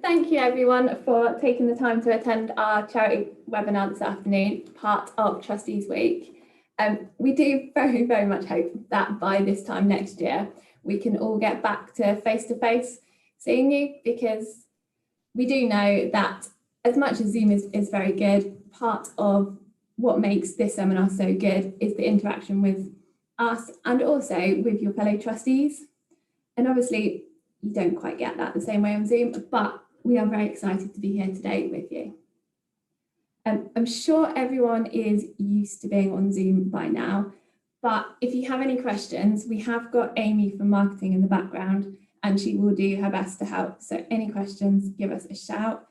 Thank you everyone for taking the time to attend our charity webinar this afternoon, part of Trustees Week. We do very much hope that by this time next year, we can all get back to face seeing you, because we do know that as much as Zoom is very good, part of what makes this seminar so good is the interaction with us and also with your fellow trustees. And obviously, you don't quite get that the same way on Zoom, but we are very excited to be here today with you. I'm sure everyone is used to being on Zoom by now, but if you have any questions, we have got Amy from marketing in the background and she will do her best to help. So any questions, give us a shout.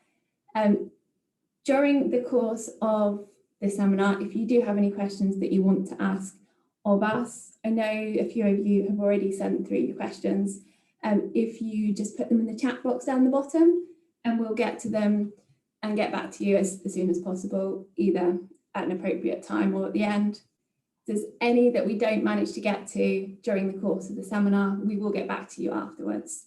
During the course of this seminar, if you do have any questions that you want to ask of us, I know a few of you have already sent through your questions. If you just put them in the chat box down the bottom and we'll get to them and get back to you as soon as possible, either at an appropriate time or at the end. If there's any that we don't manage to get to during the course of the seminar, we will get back to you afterwards.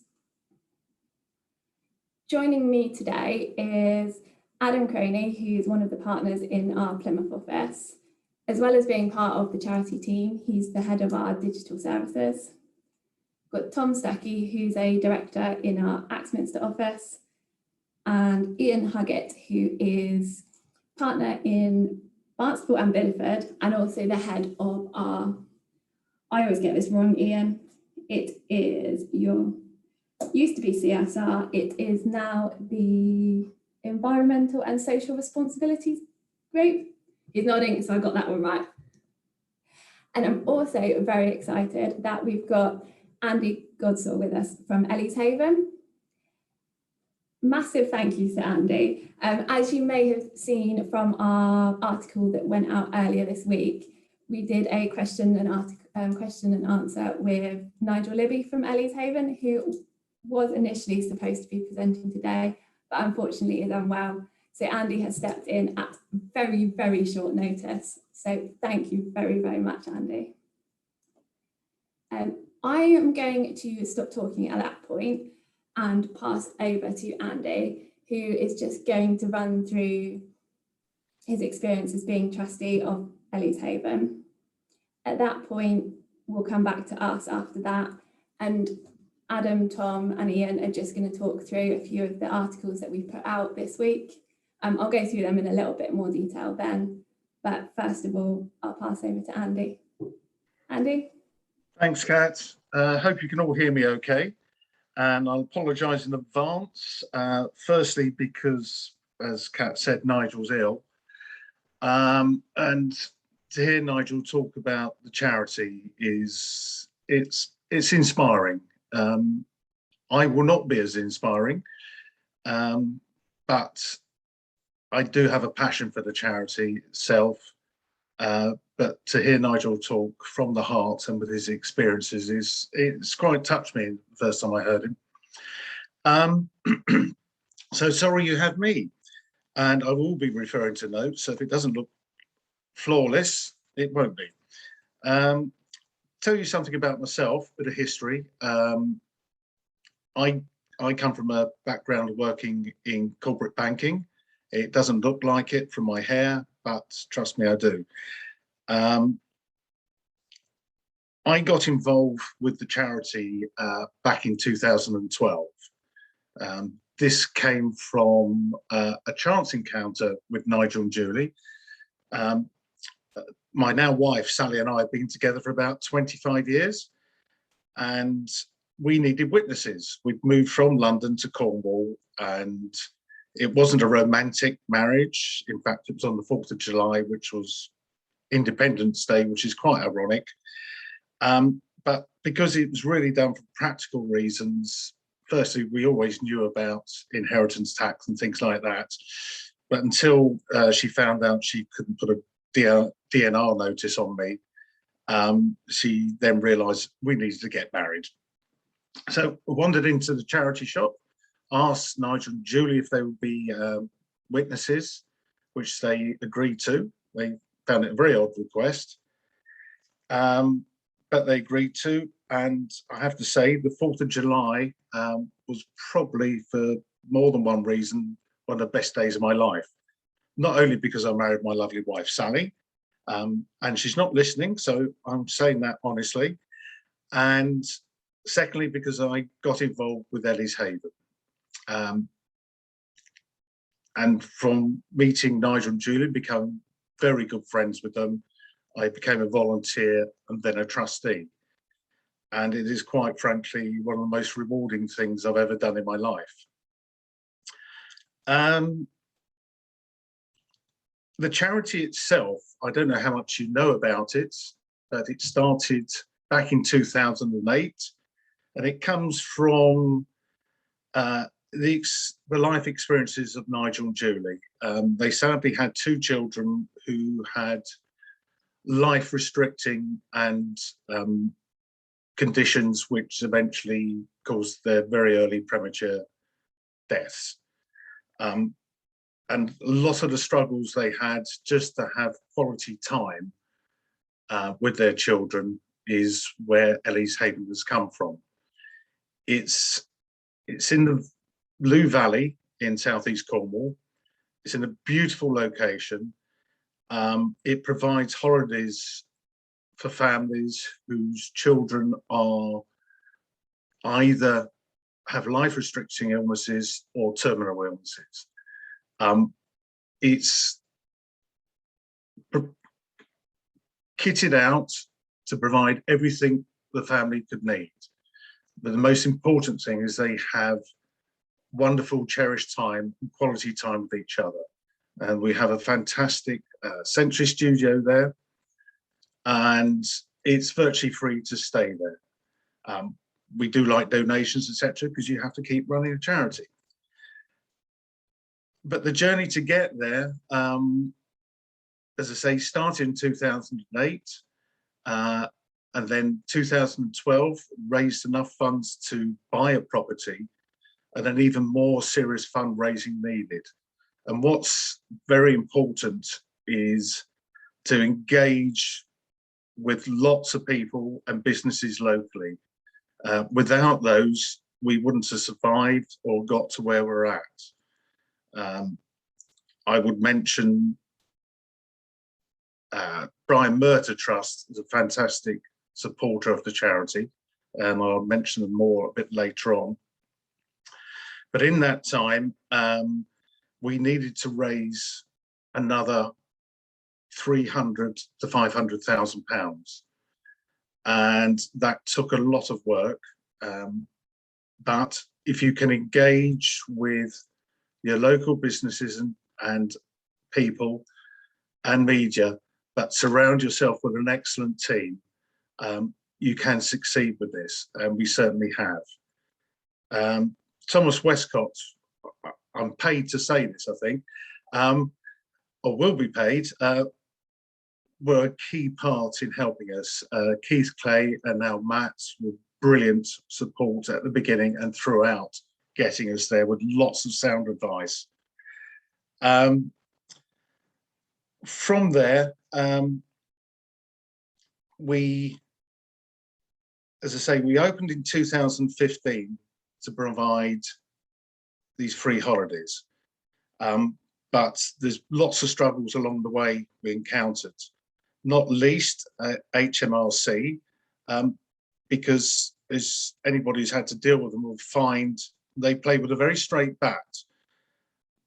Joining me today is Adam Croney, who's one of the partners in our Plymouth office. As well as being part of the charity team, he's the head of our digital services. We've got Tom Stuckey, who's a director in our Axminster office, and Ian Huggett, who is partner in Barnstaple and Bideford, and also the head of our, I always get this wrong, Ian, it is used to be CSR, it is now the Environmental and Social Responsibilities Group. He's nodding, so I got that one right. And I'm also very excited that we've got Andy Godsall with us from Ellie's Haven. Massive thank you to Andy. As you may have seen from our article that went out earlier this week, we did a question and answer with Nigel Libby from Ellie's Haven, who was initially supposed to be presenting today, but unfortunately is unwell. So Andy has stepped in at very short notice. So thank you very much, Andy. I am going to stop talking at that point and pass over to Andy, who is just going to run through his experience as being trustee of Ellie's Haven. At that point, we'll come back to us after that, and Adam, Tom and Ian are just going to talk through a few of the articles that we put out this week. I'll go through them in a little bit more detail then, but first of all, I'll pass over to Andy. Andy? Thanks, Kat. Hope you can all hear me okay. And I'll apologise in advance, firstly because, as Kat said, Nigel's ill. And to hear Nigel talk about the charity it's inspiring. I will not be as inspiring, but I do have a passion for the charity itself, but to hear Nigel talk from the heart and with his experiences it's quite touched me the first time I heard him. So sorry you have me, and I will be referring to notes, so if it doesn't look flawless, it won't be. Tell you something about myself, a bit of history. I come from a background of working in corporate banking. It doesn't look like it from my hair, but trust me, I do. I got involved with the charity back in 2012. This came from a chance encounter with Nigel and Julie. My now wife, Sally, and I have been together for about 25 years, and we needed witnesses. We'd moved from London to Cornwall, and it wasn't a romantic marriage. In fact, it was on the 4th of July, which was Independence Day, which is quite ironic. But because it was really done for practical reasons, firstly, we always knew about inheritance tax and things like that. But until she found out she couldn't put a DNR notice on me, she then realised we needed to get married. So I wandered into the charity shop, asked Nigel and Julie if they would be witnesses, which they agreed to. They found it a very odd request, but they agreed to. And I have to say, the 4th of July was probably for more than one reason, one of the best days of my life. Not only because I married my lovely wife, Sally, and she's not listening, so I'm saying that honestly. And secondly, because I got involved with Ellie's Haven. And from meeting Nigel and Julie, become very good friends with them. I became a volunteer and then a trustee. And it is quite frankly one of the most rewarding things I've ever done in my life. The charity itself, I don't know how much you know about it, but it started back in 2008, and it comes from the life experiences of Nigel and Julie. They sadly had two children who had life restricting and conditions which eventually caused their very early premature deaths. And a lot of the struggles they had just to have quality time with their children is where Ellie's Haven has come from. It's in the Lou Valley in southeast Cornwall. It's in a beautiful location. It provides holidays for families whose children are either have life-restricting illnesses or terminal illnesses. It's kitted out to provide everything the family could need. But the most important thing is they have wonderful, cherished time, quality time with each other. And we have a fantastic sensory studio there, and it's virtually free to stay there. We do like donations, etc., because you have to keep running a charity. But the journey to get there, as I say, started in 2008, and then 2012 raised enough funds to buy a property, and then even more serious fundraising needed. And what's very important is to engage with lots of people and businesses locally. Without those, we wouldn't have survived or got to where we're at. I would mention Brian Murter Trust is a fantastic supporter of the charity, and I'll mention them more a bit later on. But in that time, we needed to raise another 300 to 500,000 pounds, and that took a lot of work. But if you can engage with your local businesses and people and media, but surround yourself with an excellent team, you can succeed with this, and we certainly have. Thomas Westcott, I'm paid to say this, I think, or will be paid, were a key part in helping us. Keith Clay and now Matt were brilliant support at the beginning and throughout, getting us there with lots of sound advice. From there, we, as I say, we opened in 2015 to provide these free holidays. But there's lots of struggles along the way we encountered, not least HMRC, because as anybody who's had to deal with them will find, they play with a very straight bat,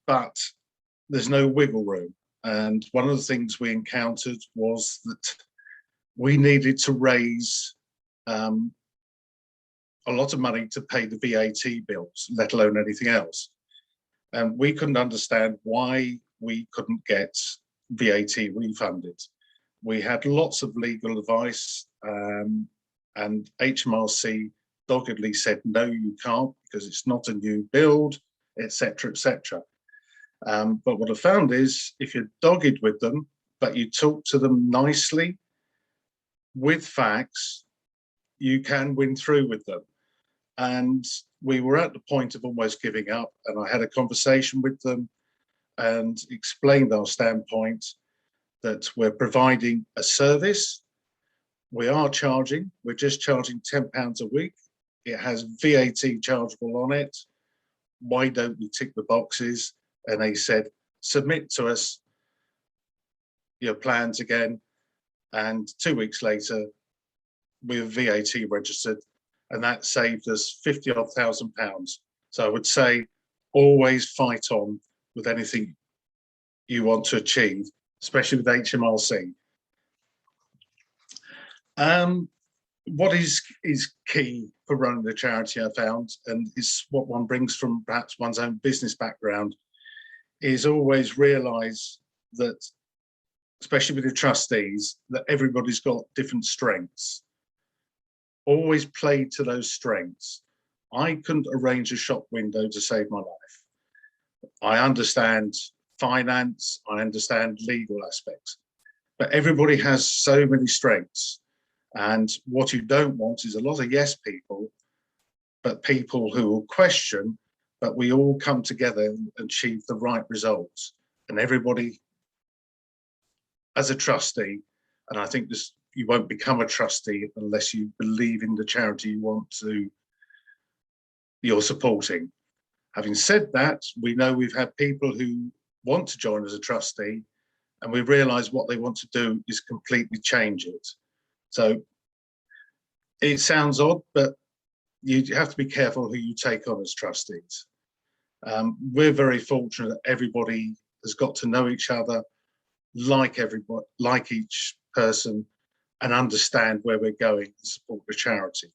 but there's no wiggle room. And one of the things we encountered was that we needed to raise a lot of money to pay the VAT bills, let alone anything else. And we couldn't understand why we couldn't get VAT refunded. We had lots of legal advice, and HMRC doggedly said, no, you can't, because it's not a new build, etc., etc. But what I found is, if you're dogged with them, but you talk to them nicely with facts, you can win through with them. And we were at the point of almost giving up, and I had a conversation with them and explained our standpoint that we're providing a service. We are charging, we're just charging £10 a week. It has VAT chargeable on it. why don't we tick the boxes? And they said, submit to us your plans again. And 2 weeks later, we were VAT registered, and that saved us 50-odd thousand pounds. So I would say always fight on with anything you want to achieve, especially with HMRC. What is key for running a charity, I found, and is what one brings from perhaps one's own business background, is always realise that, especially with the trustees, that everybody's got different strengths. Always play to those strengths. I couldn't arrange a shop window to save my life. I understand finance, I understand legal aspects, but everybody has so many strengths. And what you don't want is a lot of yes people, but people who will question, but we all come together and achieve the right results. And everybody, as a trustee, and I think this, you won't become a trustee unless you believe in the charity you're supporting. Having said that, we know we've had people who want to join as a trustee, and we realise what they want to do is completely change it. So it sounds odd, but you have to be careful who you take on as trustees. We're very fortunate that everybody has got to know each other, like everybody, like each person, and understand where we're going and support the charity.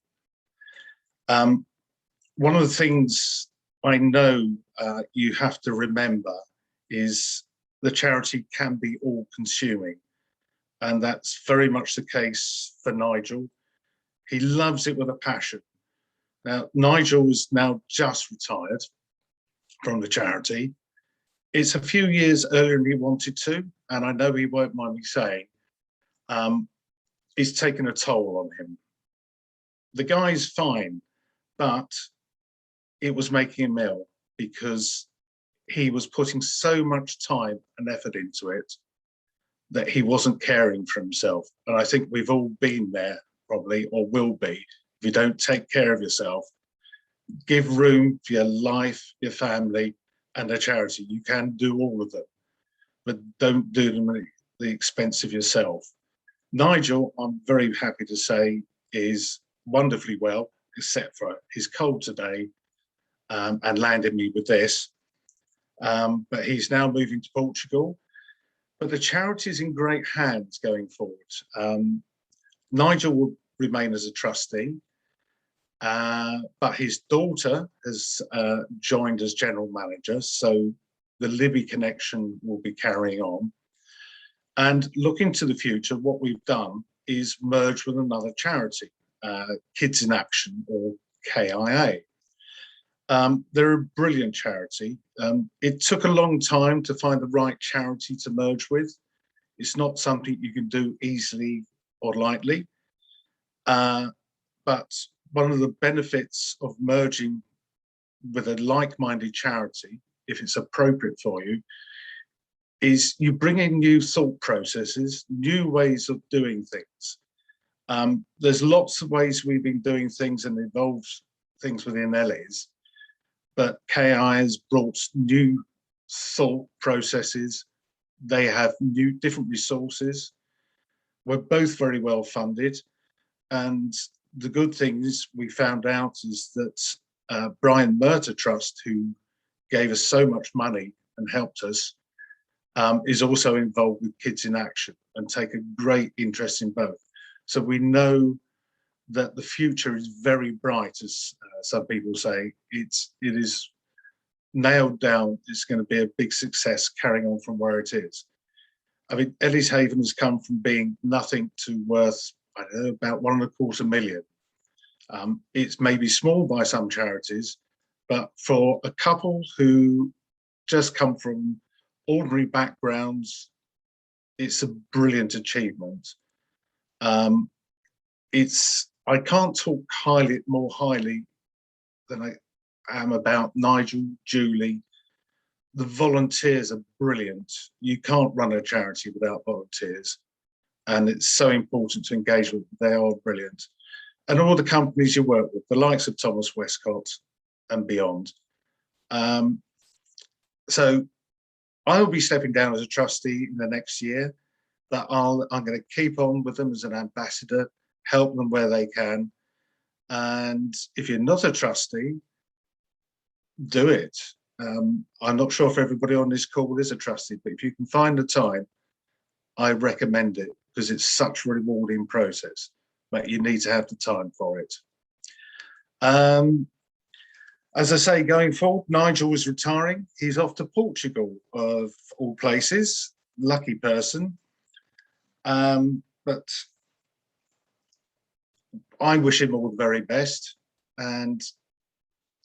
One of the things I know you have to remember is the charity can be all-consuming, and that's very much the case for Nigel. He loves it with a passion. Now, Nigel is now just retired from the charity. It's a few years earlier than he wanted to, and I know he won't mind me saying, it's taken a toll on him. The guy's fine, but it was making him ill because he was putting so much time and effort into it that he wasn't caring for himself. And I think we've all been there probably, or will be. If you don't take care of yourself, give room for your life, your family, and the charity. You can do all of them, but don't do them at the expense of yourself. Nigel, I'm very happy to say, is wonderfully well, except for his cold today, and landed me with this. But he's now moving to Portugal. But the charity is in great hands going forward. Nigel will remain as a trustee, but his daughter has joined as general manager, so the Libby connection will be carrying on. And looking to the future, what we've done is merge with another charity, Kids in Action, or KIA. They're a brilliant charity. It took a long time to find the right charity to merge with. It's not something you can do easily or lightly. But one of the benefits of merging with a like-minded charity, if it's appropriate for you, is you bring in new thought processes, new ways of doing things. There's lots of ways we've been doing things and evolved things within Ellie's, but KI has brought new thought processes. They have new, different resources. We're both very well funded. And the good thing is we found out is that Brian Murta Trust, who gave us so much money and helped us, is also involved with Kids in Action and take a great interest in both. So we know that the future is very bright, as some people say. It is nailed down. It's going to be a big success carrying on from where it is. I mean, Ellie's Haven has come from being nothing to worth, I don't know, about £1.25 million. It's maybe small by some charities, but for a couple who just come from ordinary backgrounds, it's a brilliant achievement. I can't talk more highly than I am about Nigel, Julie. The volunteers are brilliant. You can't run a charity without volunteers, and it's so important to engage with them. They are brilliant. And all the companies you work with, the likes of Thomas Westcott and beyond. So I will be stepping down as a trustee in the next year, but I'm going to keep on with them as an ambassador, help them where they can. And if you're not a trustee, do it. I'm not sure if everybody on this call is a trustee, but if you can find the time, I recommend it because it's such a rewarding process, but you need to have the time for it. As I say, going forward, Nigel is retiring. He's off to Portugal, of all places. Lucky person. But I wish him all the very best. And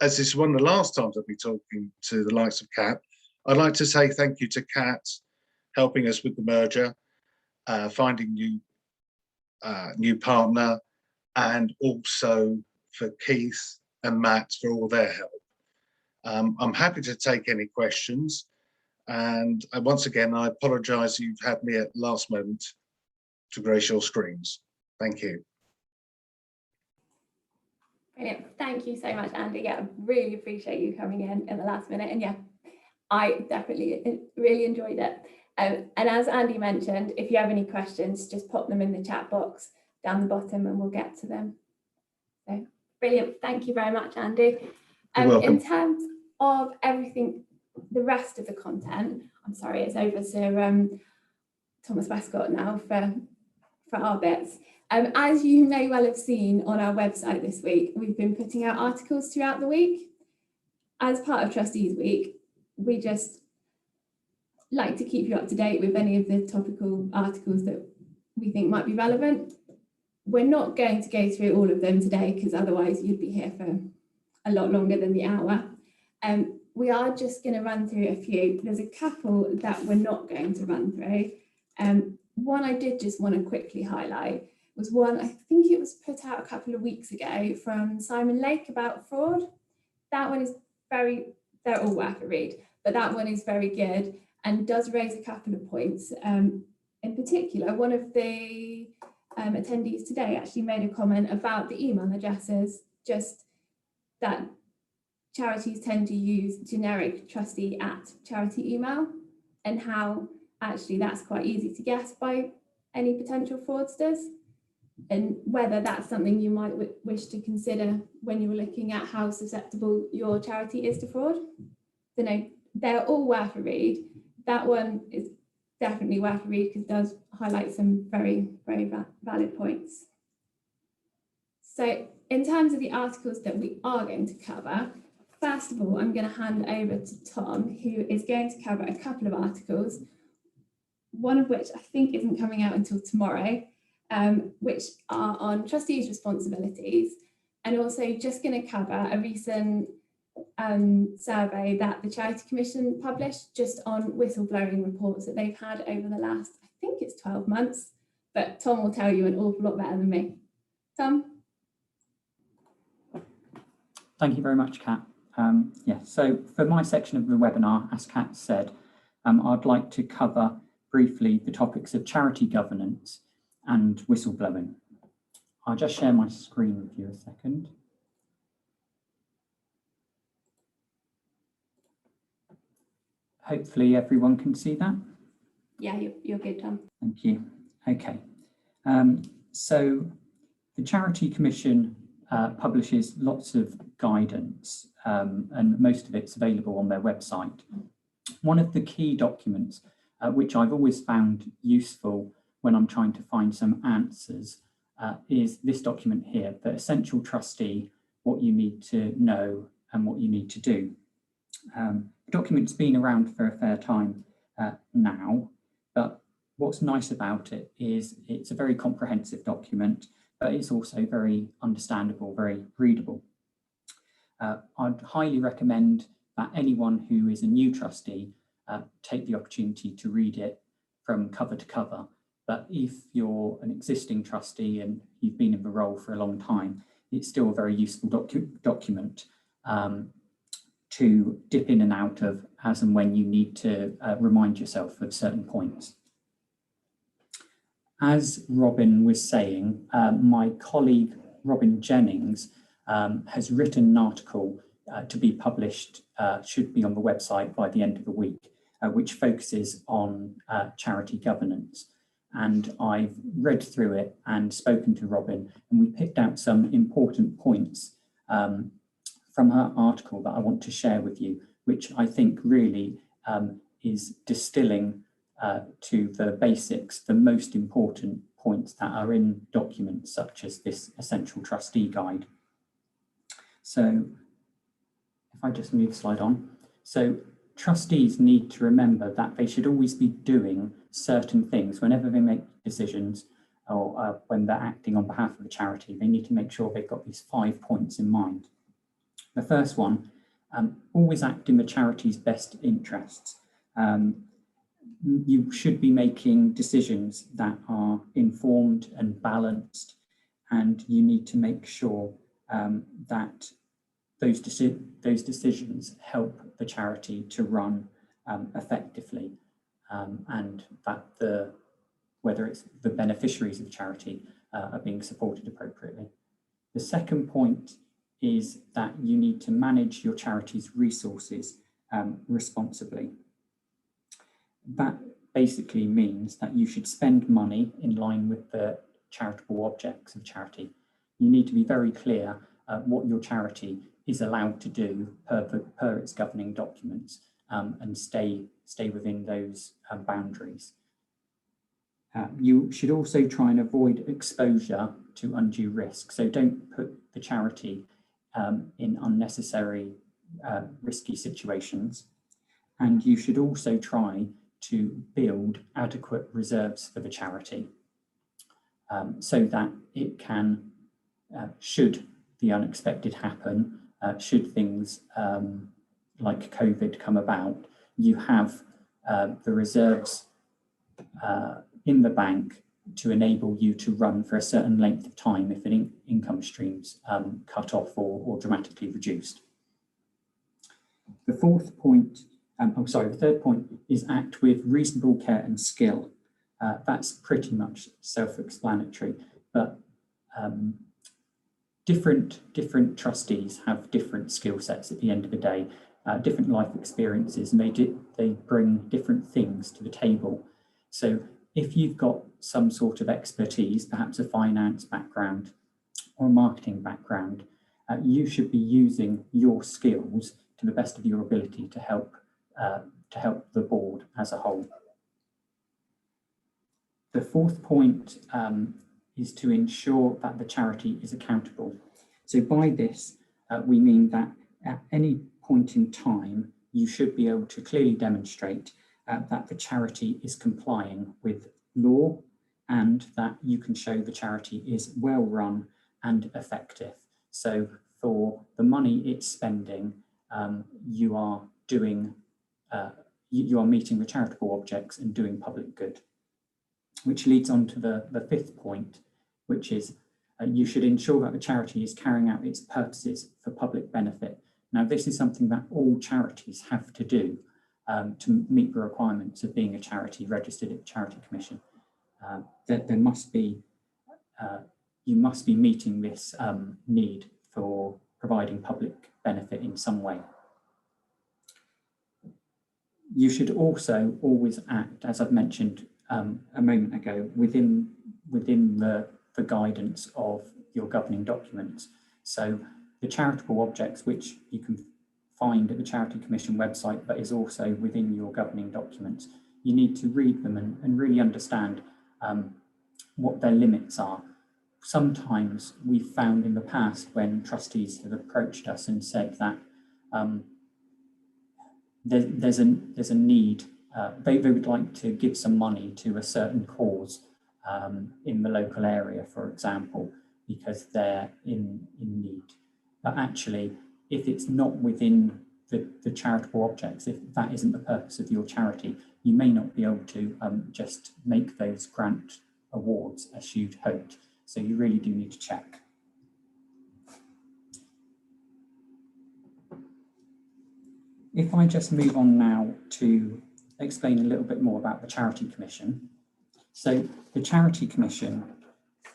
as this is one of the last times I'll be talking to the likes of Kat, I'd like to say thank you to Kat, helping us with the merger, finding new partner, and also for Keith and Matt for all their help. I'm happy to take any questions. And once again, I apologise you've had me at the last moment to grace your screens. Thank you. Brilliant. Thank you so much, Andy. Yeah, I really appreciate you coming in at the last minute. And yeah, I definitely really enjoyed it. And as Andy mentioned, if you have any questions, just pop them in the chat box down the bottom and we'll get to them. So brilliant. Thank you very much, Andy. You're welcome. In terms of everything, the rest of the content, I'm sorry, it's over to Thomas Westcott now for our bits. As you may well have seen on our website this week, we've been putting out articles throughout the week. As part of Trustees Week, we just like to keep you up to date with any of the topical articles that we think might be relevant. We're not going to go through all of them today because otherwise you'd be here for a lot longer than the hour. We are just going to run through a few. There's a couple that we're not going to run through. One I did just want to quickly highlight was one, I think it was put out a couple of weeks ago from Simon Lake about fraud. That one is they're all worth a read, but that one is very good and does raise a couple of points. In particular, one of the attendees today actually made a comment about the email addresses, just that charities tend to use generic trustee at charity email, and how actually that's quite easy to guess by any potential fraudsters, and whether that's something you might wish to consider when you're looking at how susceptible your charity is to fraud. So no, they're all worth a read. That one is definitely worth a read because it does highlight some very, very valid points. So in terms of the articles that we are going to cover, first of all, I'm going to hand over to Tom, who is going to cover a couple of articles, one of which I think isn't coming out until tomorrow, which are on trustees' responsibilities, and also just going to cover a recent survey that the Charity Commission published just on whistleblowing reports that they've had over the last, I think it's 12 months, but Tom will tell you an awful lot better than me. Tom? Thank you very much, Kat. So for my section of the webinar, as Kat said, I'd like to cover briefly the topics of charity governance and whistleblowing. I'll just share my screen with you a second. Hopefully everyone can see that. Yeah, you're good, Tom. Thank you. Okay. So the Charity Commission publishes lots of guidance, and most of it's available on their website. One of the key documents, which I've always found useful when I'm trying to find some answers, is this document here, the Essential Trustee, What You Need to Know and What You Need to Do. The document's been around for a fair time now, but what's nice about it is it's a very comprehensive document, but it's also very understandable, very readable. I'd highly recommend that anyone who is a new trustee take the opportunity to read it from cover to cover. But if you're an existing trustee and you've been in the role for a long time, it's still a very useful document to dip in and out of as and when you need to remind yourself of certain points. As Robin was saying, my colleague Robin Jennings has written an article to be published should be on the website by the end of the week, which focuses on charity governance. And I've read through it and spoken to Robin, and we picked out some important points from her article that I want to share with you, which I think really is distilling to the basics, the most important points that are in documents such as this Essential Trustee Guide. So if I just move the slide on. So trustees need to remember that they should always be doing certain things whenever they make decisions, or when they're acting on behalf of a charity. They need to make sure they've got these 5 points in mind. The first one, always act in the charity's best interests. You should be making decisions that are informed and balanced, and you need to make sure that those decisions help the charity to run effectively, and that whether it's the beneficiaries of charity are being supported appropriately. The second point is that you need to manage your charity's resources responsibly. That basically means that you should spend money in line with the charitable objects of charity. You need to be very clear what your charity is allowed to do per its governing documents, and stay within those boundaries. You should also try and avoid exposure to undue risk. So don't put the charity in unnecessary risky situations. And you should also try to build adequate reserves for the charity, so that it can, should the unexpected happen, should things like COVID come about, you have the reserves in the bank to enable you to run for a certain length of time if an income stream's cut off or dramatically reduced. The fourth point, the third point is act with reasonable care and skill. That's pretty much self-explanatory, but different trustees have different skill sets at the end of the day, different life experiences, and they bring different things to the table. So if you've got some sort of expertise, perhaps a finance background or a marketing background, you should be using your skills to the best of your ability to help the board as a whole. The fourth point is to ensure that the charity is accountable. So by this, we mean that at any point in time, you should be able to clearly demonstrate that the charity is complying with law, and that you can show the charity is well run and effective. So for the money it's spending, you are doing, you are meeting the charitable objects and doing public good. Which leads on to the fifth point, which is you should ensure that the charity is carrying out its purposes for public benefit. Now, this is something that all charities have to do to meet the requirements of being a charity registered at the Charity Commission. There must be, you must be meeting this need for providing public benefit in some way. You should also always act, as I've mentioned a moment ago, within the guidance of your governing documents. So the charitable objects, which you can find at the Charity Commission website, but is also within your governing documents, you need to read them and really understand what their limits are. Sometimes we've found in the past when trustees have approached us and said that there's a need, they would like to give some money to a certain cause in the local area, for example, because they're in need. But actually, if it's not within the charitable objects, if that isn't the purpose of your charity, you may not be able to just make those grant awards as you'd hoped. So you really do need to check. If I just move on now to explain a little bit more about the Charity Commission. So the Charity Commission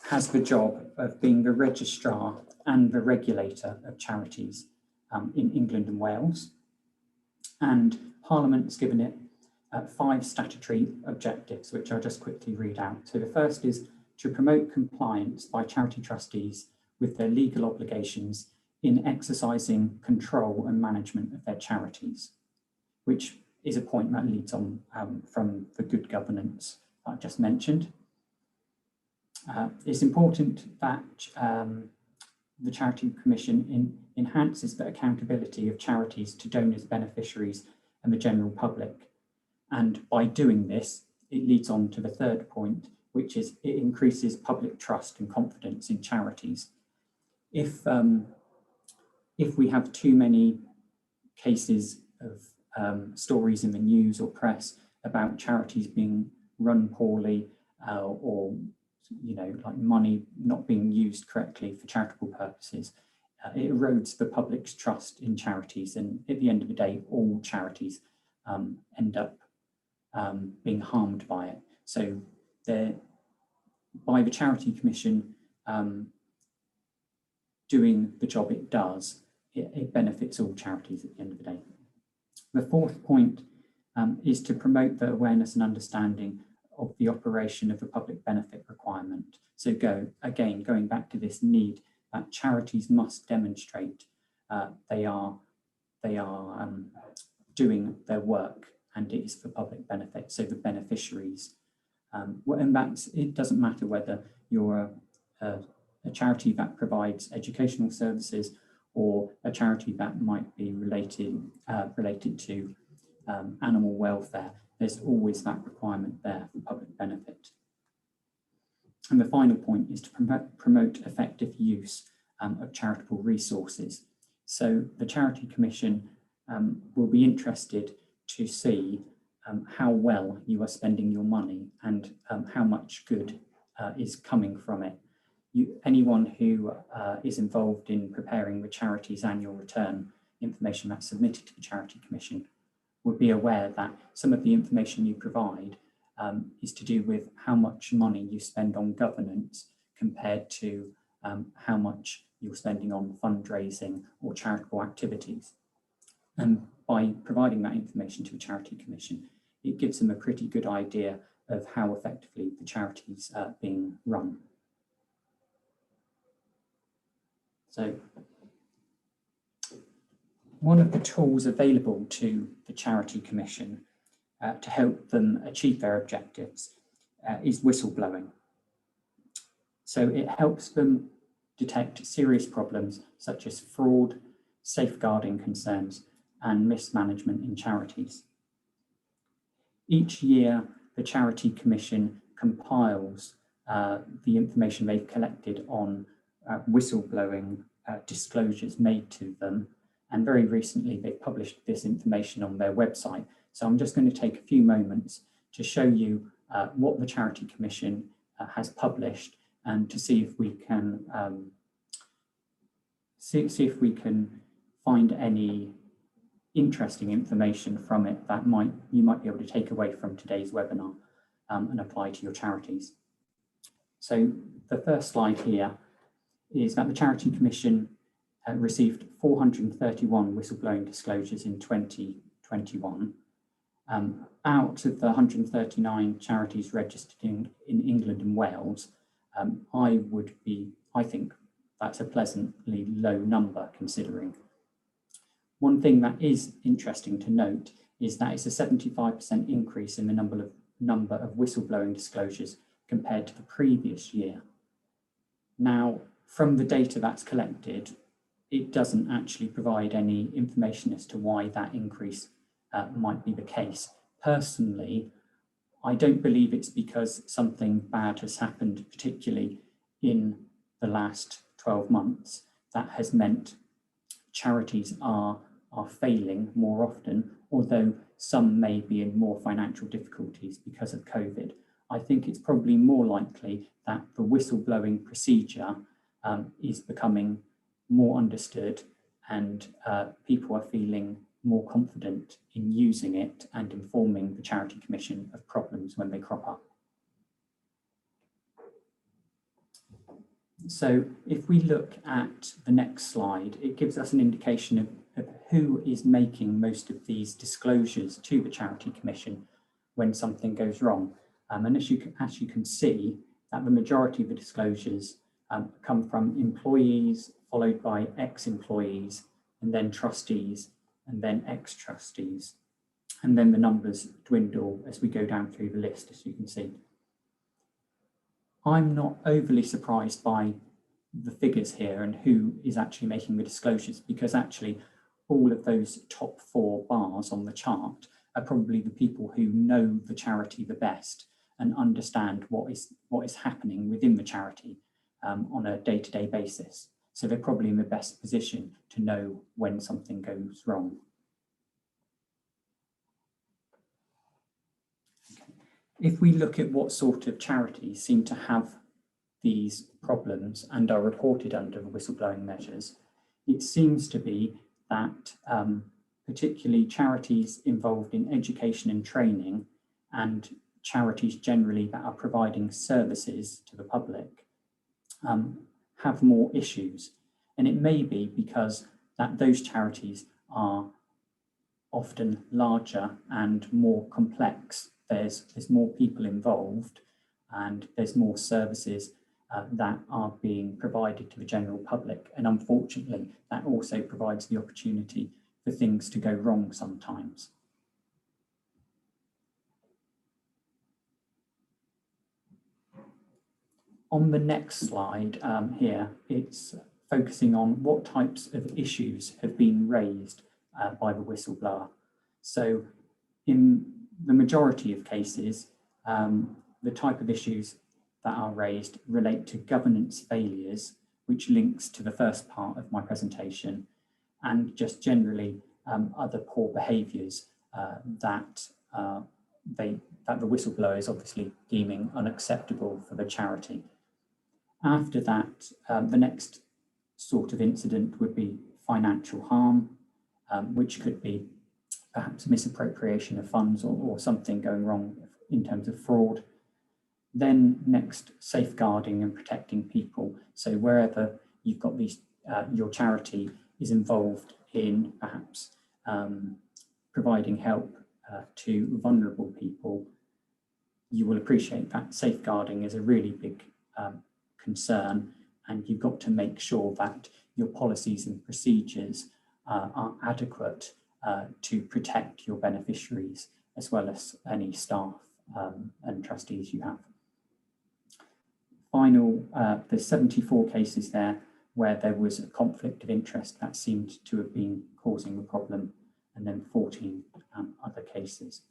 has the job of being the registrar and the regulator of charities. in England and Wales. And Parliament has given it 5 statutory objectives, which I'll just quickly read out. So the first is to promote compliance by charity trustees with their legal obligations in exercising control and management of their charities, which is a point that leads on from the good governance I just mentioned. It's important that the Charity Commission enhances the accountability of charities to donors, beneficiaries and the general public. And by doing this, it leads on to the third point, which is it increases public trust and confidence in charities. If we have too many cases of stories in the news or press about charities being run poorly or like money not being used correctly for charitable purposes, it erodes the public's trust in charities, and at the end of the day all charities end up being harmed by it. So by the Charity Commission doing the job it does, it benefits all charities at the end of the day. The fourth point is to promote the awareness and understanding of the operation of the public benefit requirement. So going back to this need that charities must demonstrate they are doing their work and it is for public benefit, so the beneficiaries. And it doesn't matter whether you're a charity that provides educational services or a charity that might be related to animal welfare. There's always that requirement there for public benefit. And the final point is to promote effective use of charitable resources. So the Charity Commission will be interested to see how well you are spending your money and how much good is coming from it. Anyone who is involved in preparing the charity's annual return information that's submitted to the Charity Commission would be aware that some of the information you provide is to do with how much money you spend on governance compared to how much you're spending on fundraising or charitable activities. And by providing that information to the Charity Commission, it gives them a pretty good idea of how effectively the charities are being run. So one of the tools available to the Charity Commission to help them achieve their objectives is whistleblowing. So it helps them detect serious problems such as fraud, safeguarding concerns, and mismanagement in charities. Each year, the Charity Commission compiles the information they've collected on whistleblowing disclosures made to them. And very recently, they've published this information on their website. So I'm just going to take a few moments to show you what the Charity Commission has published and to see if we can find any interesting information from it that you might be able to take away from today's webinar and apply to your charities. So the first slide here is that the Charity Commission received 431 whistleblowing disclosures in 2021. Out of the 139 charities registered in England and Wales, I think that's a pleasantly low number considering. One thing that is interesting to note is that it's a 75% increase in the number of whistleblowing disclosures compared to the previous year. Now, from the data that's collected, it doesn't actually provide any information as to why that increase might be the case. Personally, I don't believe it's because something bad has happened, particularly in the last 12 months, that has meant charities are failing more often, although some may be in more financial difficulties because of COVID. I think it's probably more likely that the whistleblowing procedure is becoming more understood and people are feeling more confident in using it and informing the Charity Commission of problems when they crop up. So if we look at the next slide, it gives us an indication of who is making most of these disclosures to the Charity Commission when something goes wrong. And as you can see, that the majority of the disclosures come from employees, followed by ex-employees, and then trustees, and then ex-trustees. And then the numbers dwindle as we go down through the list, as you can see. I'm not overly surprised by the figures here and who is actually making the disclosures, because actually all of those top 4 bars on the chart are probably the people who know the charity the best and understand what is happening within the charity on a day-to-day basis. So they're probably in the best position to know when something goes wrong. If we look at what sort of charities seem to have these problems and are reported under the whistleblowing measures, it seems to be that particularly charities involved in education and training, and charities generally that are providing services to the public, have more issues. And it may be because that those charities are often larger and more complex. There's more people involved, and there's more services that are being provided to the general public. And unfortunately, that also provides the opportunity for things to go wrong sometimes. On the next slide here, it's focusing on what types of issues have been raised by the whistleblower. So in the majority of cases, the type of issues that are raised relate to governance failures, which links to the first part of my presentation, and just generally other poor behaviours that the whistleblower is obviously deeming unacceptable for the charity. After that, the next sort of incident would be financial harm, which could be perhaps misappropriation of funds or something going wrong in terms of fraud. Then next, safeguarding and protecting people. So wherever you've got these, your charity is involved in perhaps providing help to vulnerable people, you will appreciate that safeguarding is a really big concern, and you've got to make sure that your policies and procedures are adequate to protect your beneficiaries as well as any staff and trustees you have. There's 74 cases there where there was a conflict of interest that seemed to have been causing the problem, and then 14 other cases.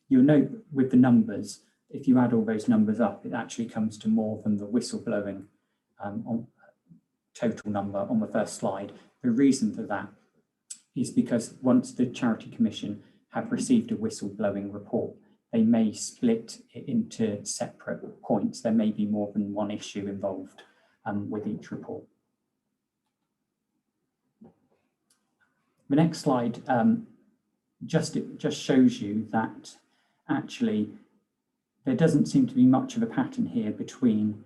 You'll note with the numbers, if you add all those numbers up, it actually comes to more than the whistleblowing on total number on the first slide. The reason for that is because once the Charity Commission have received a whistleblowing report, they may split it into separate points. There may be more than one issue involved with each report. The next slide just shows you that actually there doesn't seem to be much of a pattern here between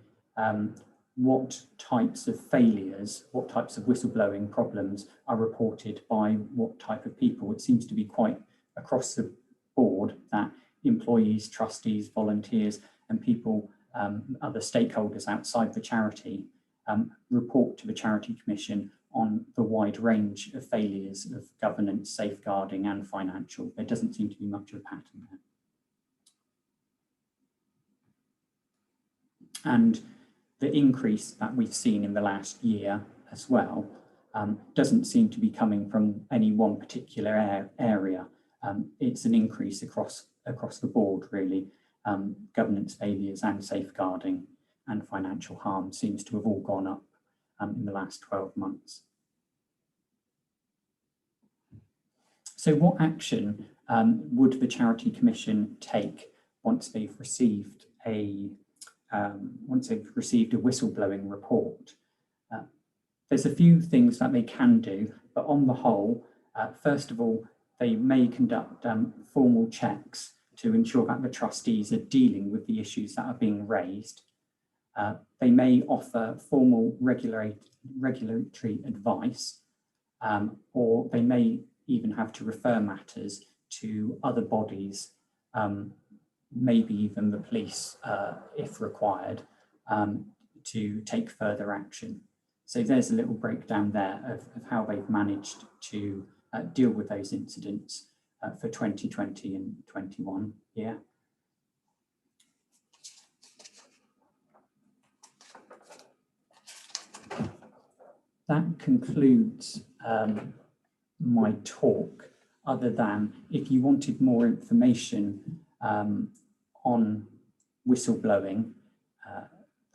what types of failures, what types of whistleblowing problems are reported by what type of people. It seems to be quite across the board that employees, trustees, volunteers, and people, other stakeholders outside the charity report to the Charity Commission on the wide range of failures of governance, safeguarding, and financial. There doesn't seem to be much of a pattern there. And the increase that we've seen in the last year as well doesn't seem to be coming from any one particular area. It's an increase across the board, really. Governance failures and safeguarding and financial harm seems to have all gone up in the last 12 months. So what action would the Charity Commission take once they've received a whistleblowing report? There's a few things that they can do, but on the whole, first of all, they may conduct formal checks to ensure that the trustees are dealing with the issues that are being raised. They may offer formal regulatory advice, or they may even have to refer matters to other bodies, maybe even the police, if required, to take further action. So there's a little breakdown there of how they've managed to deal with those incidents for 2020 and 21. Yeah. That concludes my talk, other than if you wanted more information on whistleblowing,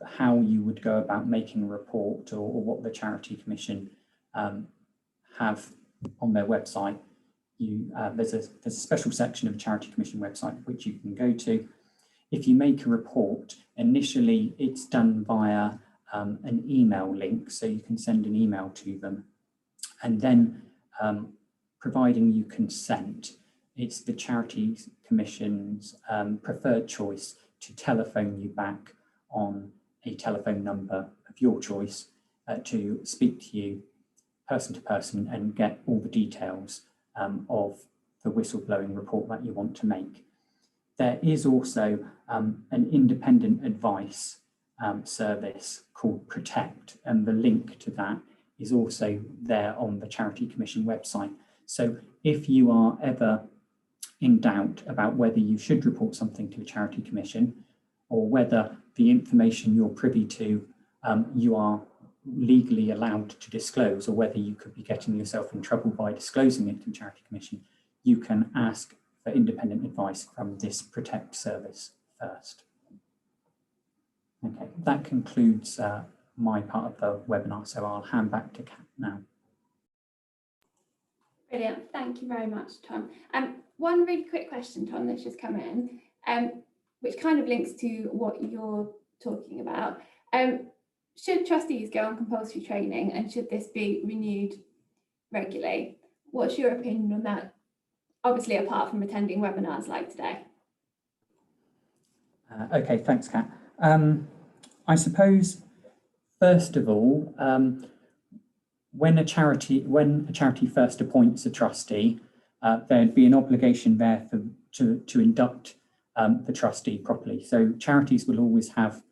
how you would go about making a report, or what the Charity Commission have on their website, there's a special section of the Charity Commission website which you can go to. If you make a report, initially it's done via an email link, so you can send an email to them, and then providing you consent, it's the Charity Commission's preferred choice to telephone you back on a telephone number of your choice to speak to you person to person and get all the details of the whistleblowing report that you want to make. There is also an independent advice service called Protect, and the link to that is also there on the Charity Commission website. So if you are ever in doubt about whether you should report something to the Charity Commission, or whether the information you're privy to you are legally allowed to disclose, or whether you could be getting yourself in trouble by disclosing it to the Charity Commission, you can ask for independent advice from this Protect service first. Okay, that concludes my part of the webinar, so I'll hand back to Kat now. Brilliant, thank you very much, Tom. One really quick question, Tom, that's just come in, which kind of links to what you're talking about. Should trustees go on compulsory training, and should this be renewed regularly? What's your opinion on that? Obviously, apart from attending webinars like today. Okay, thanks, Kat. I suppose, first of all, when a charity first appoints a trustee, there'd be an obligation there to induct the trustee properly. So charities will always have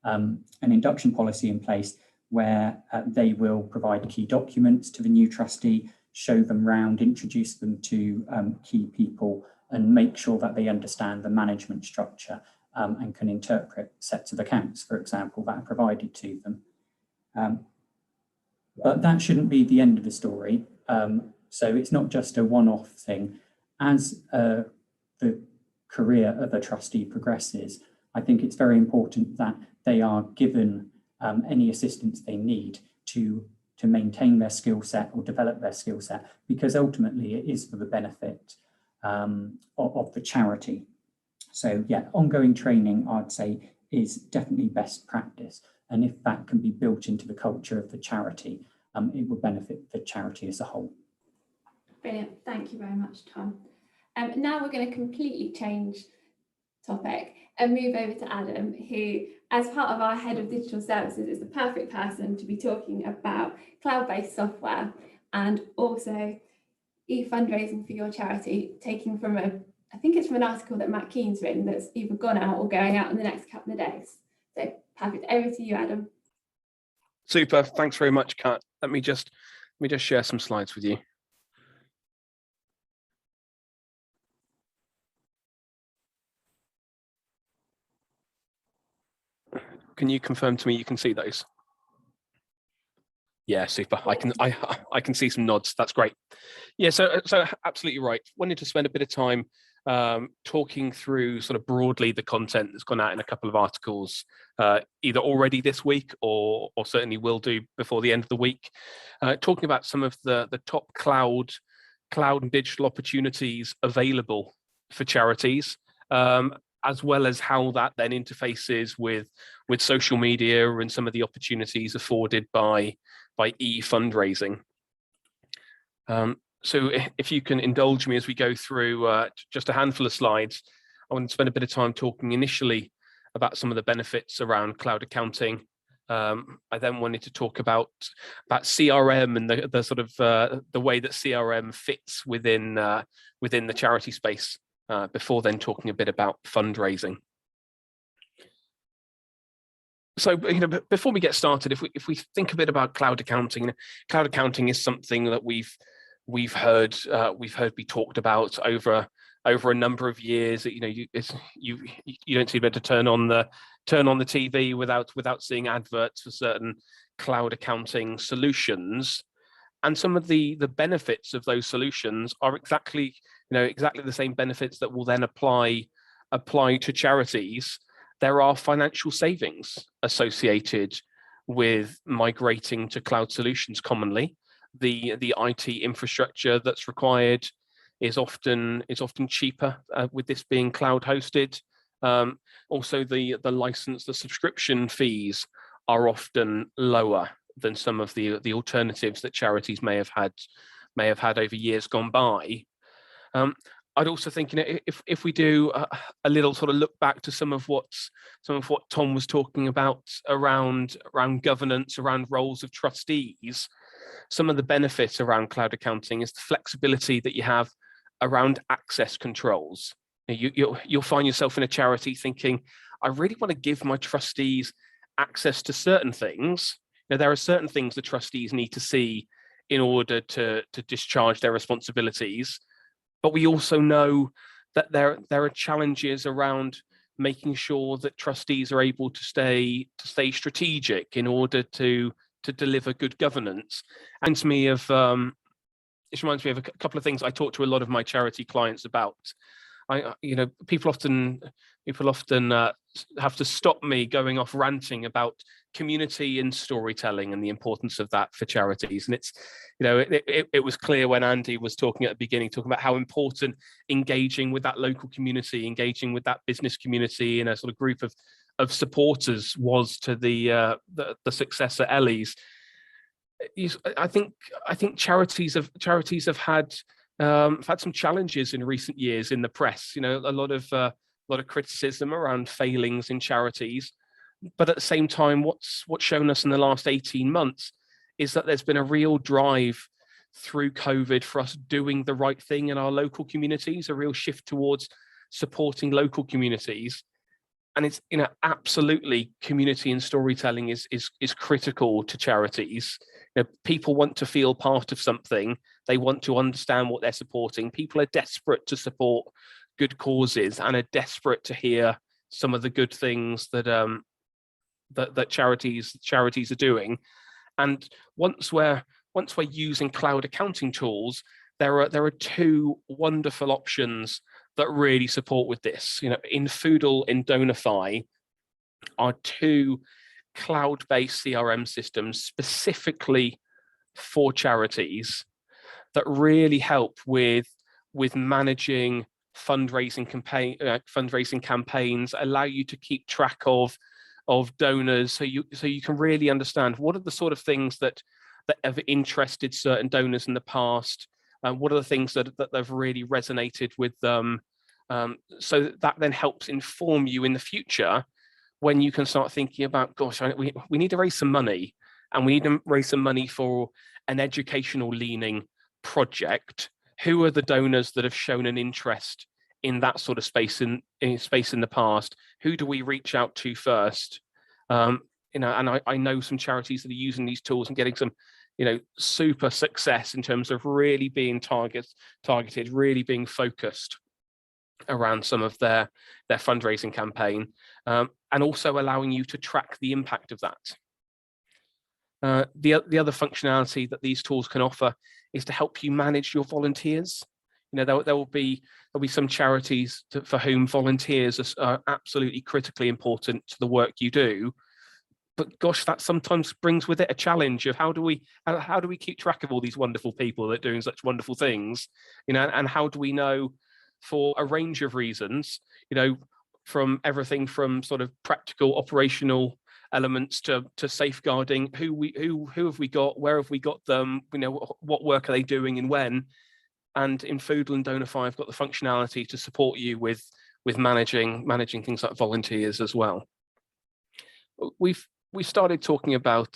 an induction policy in place where they will provide key documents to the new trustee, show them round, introduce them to key people, and make sure that they understand the management structure and can interpret sets of accounts, for example, that are provided to them. But that shouldn't be the end of the story. So it's not just a one-off thing. As the career of a trustee progresses, I think it's very important that they are given any assistance they need to maintain their skill set or develop their skill set, because ultimately it is for the benefit of the charity. So yeah, ongoing training, I'd say, is definitely best practice. And if that can be built into the culture of the charity, it will benefit the charity as a whole. Brilliant, thank you very much, Tom. Now we're going to completely change topic and move over to Adam, who, as part of our head of digital services, is the perfect person to be talking about cloud-based software and also e-fundraising for your charity, taking from I think it's from an article that Matt Keen's written that's either gone out or going out in the next couple of days. So perfect, over to you, Adam. Super, thanks very much, Kat. Let me just share some slides with you. Can you confirm to me you can see those? Yeah, super. I can see some nods. That's great. Yeah, so absolutely right. Wanted to spend a bit of time talking through sort of broadly the content that's gone out in a couple of articles, either already this week or certainly will do before the end of the week, talking about some of the top cloud and digital opportunities available for charities, as well as how that then interfaces with social media and some of the opportunities afforded by e-fundraising. So if you can indulge me as we go through just a handful of slides, I want to spend a bit of time talking initially some of the benefits around cloud accounting. I then wanted to talk about CRM and the sort of the way that CRM fits within the charity space, before then talking a bit about fundraising. So, before we get started, if we think a bit about cloud accounting is something that we've heard be talked about over a number of years. You don't seem to turn on the TV without seeing adverts for certain cloud accounting solutions, and some of the benefits of those solutions are exactly the same benefits that will then apply to charities. There are financial savings associated with migrating to cloud solutions. Commonly, the IT infrastructure that's required is often cheaper with this being cloud hosted. Also, the subscription fees are often lower than some of the alternatives that charities may have had over years gone by. I'd also think, if we do a little sort of look back to some of what Tom was talking about around governance, around roles of trustees, some of the benefits around cloud accounting is the flexibility that you have around access controls. You'll find yourself in a charity thinking, I really want to give my trustees access to certain things. There are certain things the trustees need to see in order to discharge their responsibilities. But we also know that there are challenges around making sure that trustees are able to stay strategic in order to deliver good governance. And it reminds me of a couple of things I talk to a lot of my charity clients about. People often have to stop me going off ranting about community and storytelling and the importance of that for charities. And it was clear when Andy was talking at the beginning, talking about how important engaging with that local community, engaging with that business community in a sort of group of supporters was to the success at Ellie's. I think charities have had some challenges in recent years in the press. A lot of criticism around failings in charities, but at the same time, what's shown us in the last 18 months is that there's been a real drive through COVID for us doing the right thing in our local communities, a real shift towards supporting local communities. And it's absolutely, community and storytelling is critical to charities. People want to feel part of something. They want to understand what they're supporting. People are desperate to support good causes and are desperate to hear some of the good things that charities are doing. And once we're using cloud accounting tools, there are two wonderful options that really support with this. Infoodle and Donify are two cloud-based CRM systems specifically for charities that really help with managing fundraising campaigns, allow you to keep track of donors, so you can really understand what are the sort of things that have interested certain donors in the past, and what are the things that they've really resonated with them. So that then helps inform you in the future when you can start thinking about, gosh, we need to raise some money, and we need to raise some money for an educational leaning project. Who are the donors that have shown an interest in that sort of space in the past? Who do we reach out to first? And I know some charities that are using these tools and getting some, super success in terms of really being targeted, really being focused around some of their fundraising campaign, and also allowing you to track the impact of that. The other functionality that these tools can offer is to help you manage your volunteers. There will be some charities for whom volunteers are absolutely critically important to the work you do. But gosh, that sometimes brings with it a challenge of how do we keep track of all these wonderful people that are doing such wonderful things, and how do we know, for a range of reasons, from everything from sort of practical operational elements to safeguarding who have we got, where have we got them, what work are they doing and when. And Infoodle and Donify have got the functionality to support you with managing things like volunteers as well. We started talking about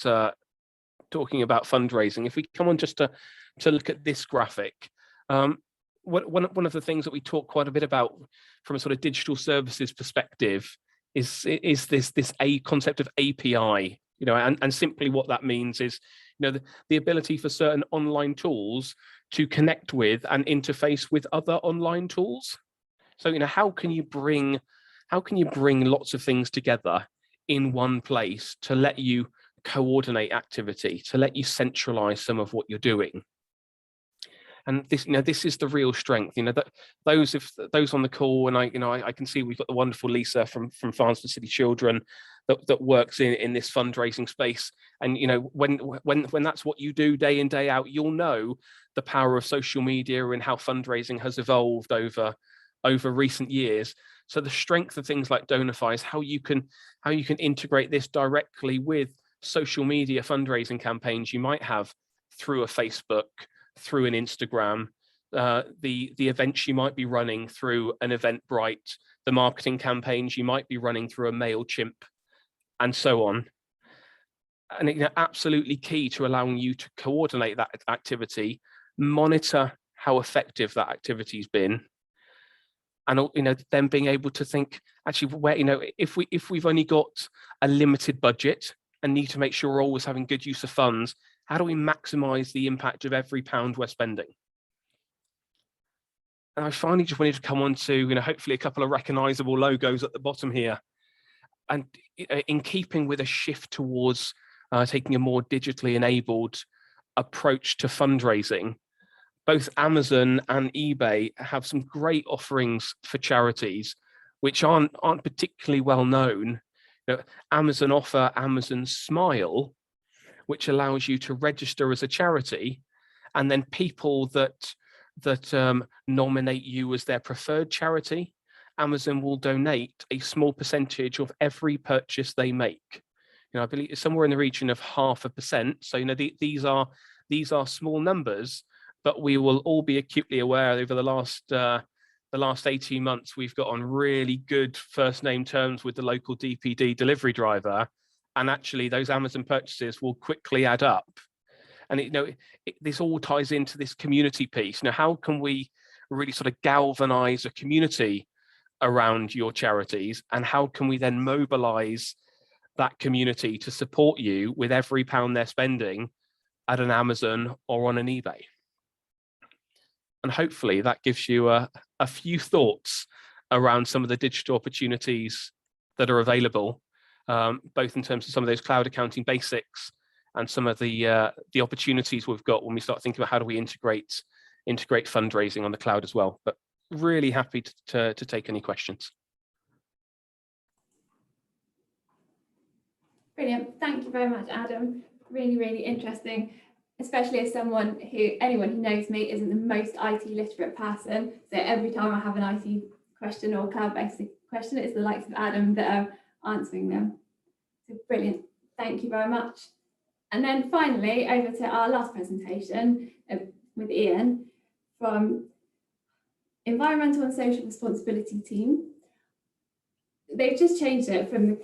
fundraising. If we come on just to look at this graphic, one of the things that we talk quite a bit about from a sort of digital services perspective is this concept of API, and simply what that means is, the ability for certain online tools to connect with and interface with other online tools. So, how can you bring lots of things together in one place to let you coordinate activity, to let you centralize some of what you're doing? And this is the real strength. That those on the call, and I can see we've got the wonderful Lisa from Farms for City Children that works in this fundraising space. And when that's what you do day in, day out, you'll know the power of social media and how fundraising has evolved over recent years. So the strength of things like Donify is how you can integrate this directly with social media fundraising campaigns you might have through a Facebook, through an Instagram, the events you might be running through an Eventbrite, the marketing campaigns you might be running through a MailChimp, and so on. And absolutely key to allowing you to coordinate that activity, monitor how effective that activity's been, and then being able to think, actually, where if we've only got a limited budget and need to make sure we're always having good use of funds, how do we maximize the impact of every pound we're spending? And I finally just wanted to come on to, hopefully a couple of recognizable logos at the bottom here. And in keeping with a shift towards taking a more digitally enabled approach to fundraising, both Amazon and eBay have some great offerings for charities, which aren't particularly well known. Amazon offer Amazon Smile, which allows you to register as a charity, and then people that nominate you as their preferred charity, Amazon will donate a small percentage of every purchase they make. I believe it's somewhere in the region of 0.5%. So these are small numbers, but we will all be acutely aware over the last 18 months we've got on really good first name terms with the local DPD delivery driver. And actually those Amazon purchases will quickly add up. And this all ties into this community piece. How can we really sort of galvanize a community around your charities, and how can we then mobilize that community to support you with every pound they're spending at an Amazon or on an eBay? And hopefully that gives you a few thoughts around some of the digital opportunities that are available, both in terms of some of those cloud accounting basics and some of the opportunities we've got when we start thinking about how do we integrate fundraising on the cloud as well. But really happy to take any questions. Brilliant. Thank you very much, Adam. Really, really interesting, especially as anyone who knows me isn't the most IT literate person. So every time I have an IT question or cloud-based question, it's the likes of Adam that are answering them. So brilliant. Thank you very much. And then finally, over to our last presentation with Ian from Environmental and Social Responsibility team. They've just changed it from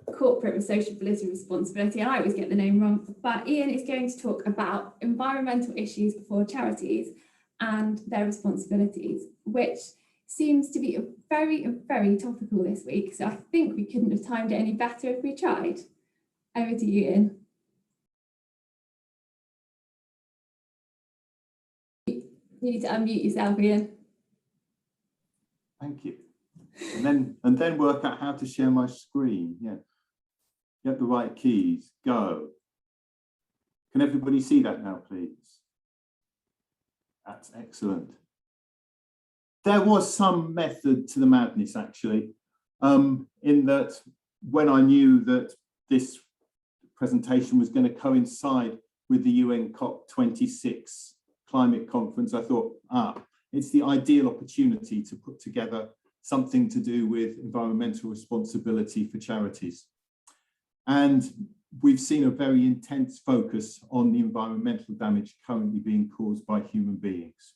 the Corporate and Sociability Responsibility, and I always get the name wrong, but Ian is going to talk about environmental issues for charities and their responsibilities, which seems to be very, very topical this week. So I think we couldn't have timed it any better if we tried. Over to you, Ian. You need to unmute yourself, Ian. Thank you. And then work out how to share my screen. Yeah. Get the right keys. Go. Can everybody see that now, please? That's excellent. There was some method to the madness, actually, in that when I knew that this presentation was going to coincide with the UN COP26 climate conference, I thought, it's the ideal opportunity to put together something to do with environmental responsibility for charities. And we've seen a very intense focus on the environmental damage currently being caused by human beings.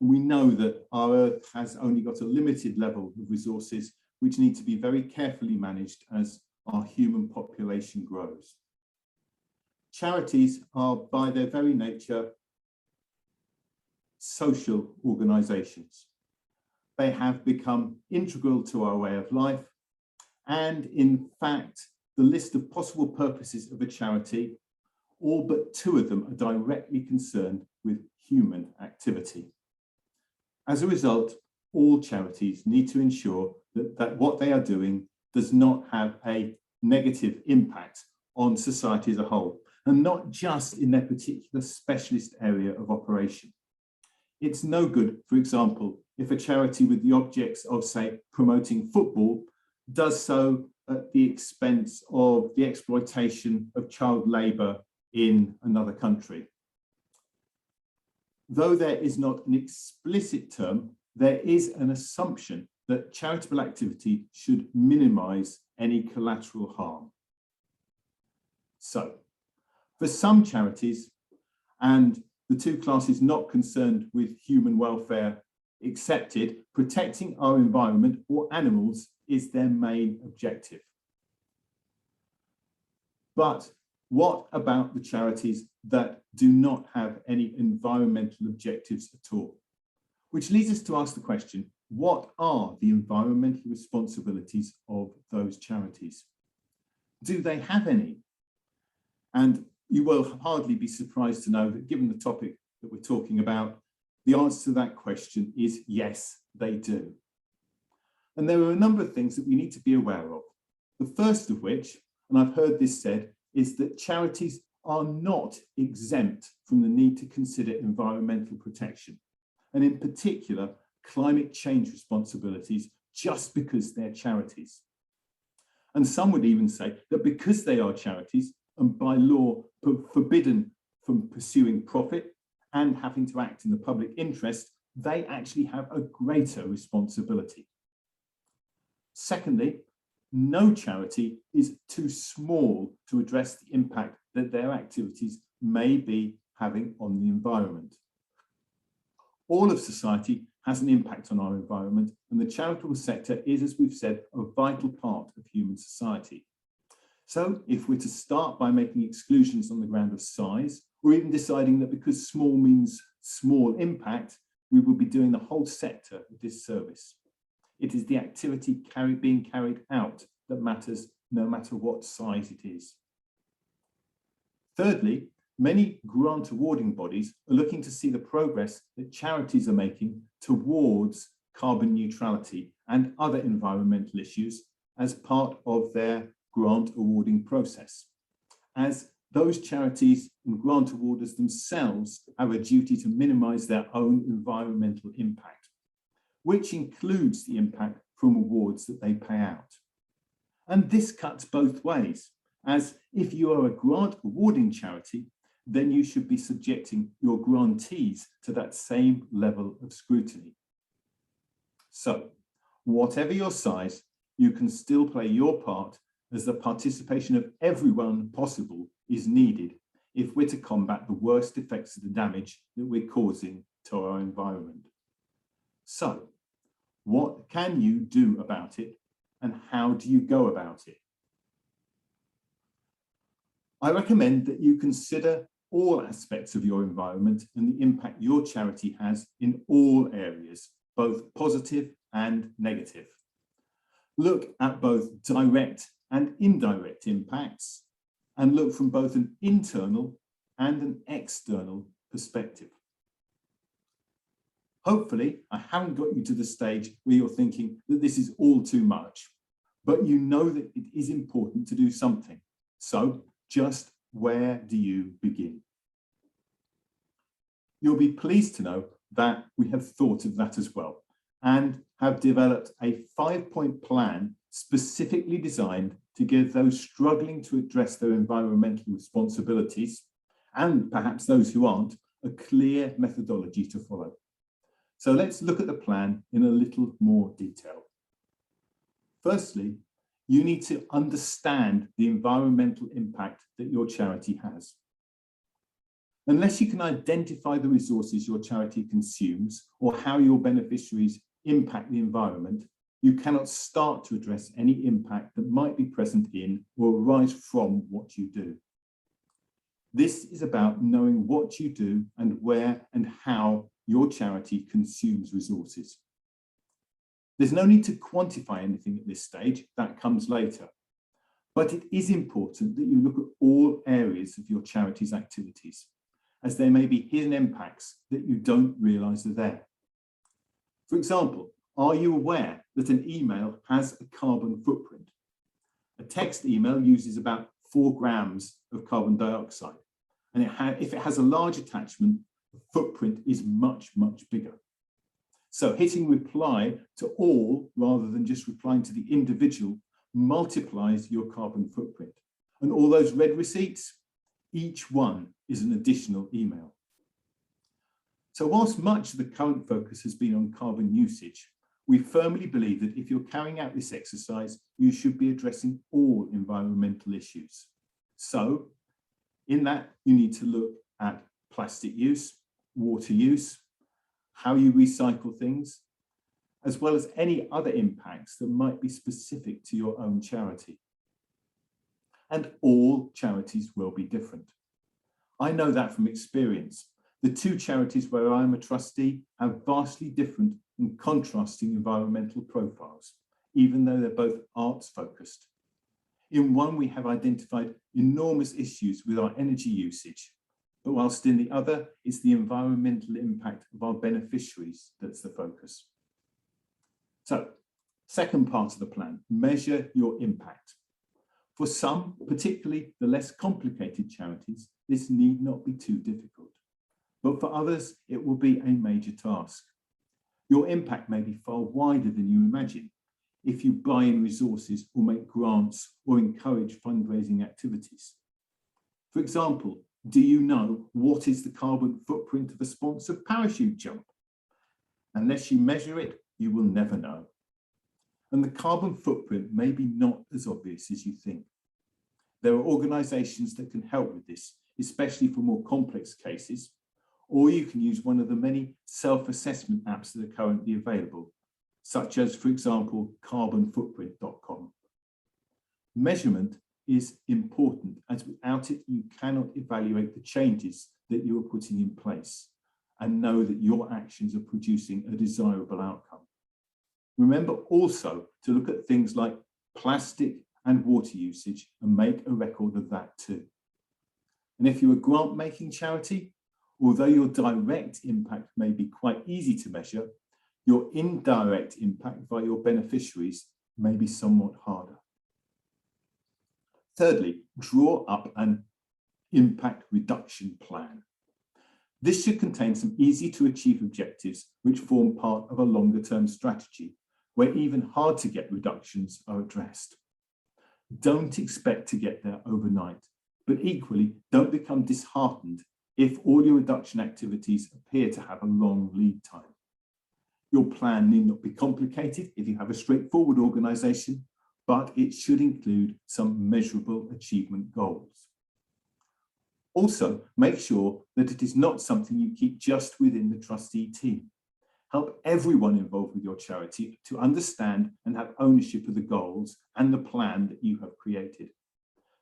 We know that our Earth has only got a limited level of resources which need to be very carefully managed as our human population grows. Charities are, by their very nature, social organisations. They have become integral to our way of life, and in fact, the list of possible purposes of a charity, all but 2 of them are directly concerned with human activity. As a result, all charities need to ensure that what they are doing does not have a negative impact on society as a whole, and not just in their particular specialist area of operation. It's no good, for example, if a charity with the objects of, say, promoting football does so at the expense of the exploitation of child labour in another country. Though there is not an explicit term, there is an assumption that charitable activity should minimise any collateral harm. So, for some charities, and the 2 classes not concerned with human welfare accepted, protecting our environment or animals is their main objective. But what about the charities that do not have any environmental objectives at all? Which leads us to ask the question, what are the environmental responsibilities of those charities? Do they have any? And you will hardly be surprised to know that given the topic that we're talking about, the answer to that question is yes, they do. And there are a number of things that we need to be aware of. The first of which, and I've heard this said, is that charities are not exempt from the need to consider environmental protection, and in particular, climate change responsibilities, just because they're charities. And some would even say that because they are charities, and by law forbidden from pursuing profit and having to act in the public interest, they actually have a greater responsibility. Secondly, no charity is too small to address the impact that their activities may be having on the environment. All of society has an impact on our environment, and the charitable sector is, as we've said, a vital part of human society. So if we're to start by making exclusions on the ground of size, or even deciding that because small means small impact, we will be doing the whole sector a disservice. It is the activity being carried out that matters, no matter what size it is. Thirdly, many grant awarding bodies are looking to see the progress that charities are making towards carbon neutrality and other environmental issues as part of their grant awarding process, as those charities and grant awarders themselves have a duty to minimise their own environmental impact, which includes the impact from awards that they pay out. And this cuts both ways, as if you are a grant awarding charity, then you should be subjecting your grantees to that same level of scrutiny. So, whatever your size, you can still play your part, as the participation of everyone possible is needed if we're to combat the worst effects of the damage that we're causing to our environment. So, what can you do about it, and how do you go about it? I recommend that you consider all aspects of your environment and the impact your charity has in all areas, both positive and negative. Look at both direct and indirect impacts, and look from both an internal and an external perspective. Hopefully, I haven't got you to the stage where you're thinking that this is all too much, but you know that it is important to do something. So, just where do you begin? You'll be pleased to know that we have thought of that as well, and have developed a 5-point plan specifically designed to give those struggling to address their environmental responsibilities, and perhaps those who aren't, a clear methodology to follow. So let's look at the plan in a little more detail. Firstly, you need to understand the environmental impact that your charity has. Unless you can identify the resources your charity consumes or how your beneficiaries impact the environment, you cannot start to address any impact that might be present in or arise from what you do. This is about knowing what you do and where and how your charity consumes resources. There's no need to quantify anything at this stage, that comes later. But it is important that you look at all areas of your charity's activities, as there may be hidden impacts that you don't realise are there. For example, are you aware that an email has a carbon footprint? A text email uses about 4 grams of carbon dioxide, and if it has a large attachment, the footprint is much, much bigger. So hitting reply to all rather than just replying to the individual multiplies your carbon footprint. And all those red receipts, each one is an additional email. So whilst much of the current focus has been on carbon usage, we firmly believe that if you're carrying out this exercise, you should be addressing all environmental issues. So in that, you need to look at plastic use, water use, how you recycle things, as well as any other impacts that might be specific to your own charity. And all charities will be different. I know that from experience. The 2 charities where I am a trustee have vastly different and contrasting environmental profiles, even though they're both arts focused. In one, we have identified enormous issues with our energy usage, but whilst in the other, it's the environmental impact of our beneficiaries that's the focus. So, second part of the plan, measure your impact. For some, particularly the less complicated charities, this need not be too difficult. But for others, it will be a major task. Your impact may be far wider than you imagine if you buy in resources or make grants or encourage fundraising activities. For example, do you know what is the carbon footprint of a sponsored parachute jump? Unless you measure it, you will never know. And the carbon footprint may be not as obvious as you think. There are organisations that can help with this, especially for more complex cases, or you can use one of the many self-assessment apps that are currently available, such as, for example, carbonfootprint.com. Measurement is important, as without it, you cannot evaluate the changes that you are putting in place and know that your actions are producing a desirable outcome. Remember also to look at things like plastic and water usage and make a record of that too. And if you're a grant-making charity, although your direct impact may be quite easy to measure, your indirect impact by your beneficiaries may be somewhat harder. Thirdly, draw up an impact reduction plan. This should contain some easy to achieve objectives which form part of a longer term strategy, where even hard to get reductions are addressed. Don't expect to get there overnight, but equally don't become disheartened if all your reduction activities appear to have a long lead time. Your plan need not be complicated if you have a straightforward organisation, but it should include some measurable achievement goals. Also, make sure that it is not something you keep just within the trustee team. Help everyone involved with your charity to understand and have ownership of the goals and the plan that you have created.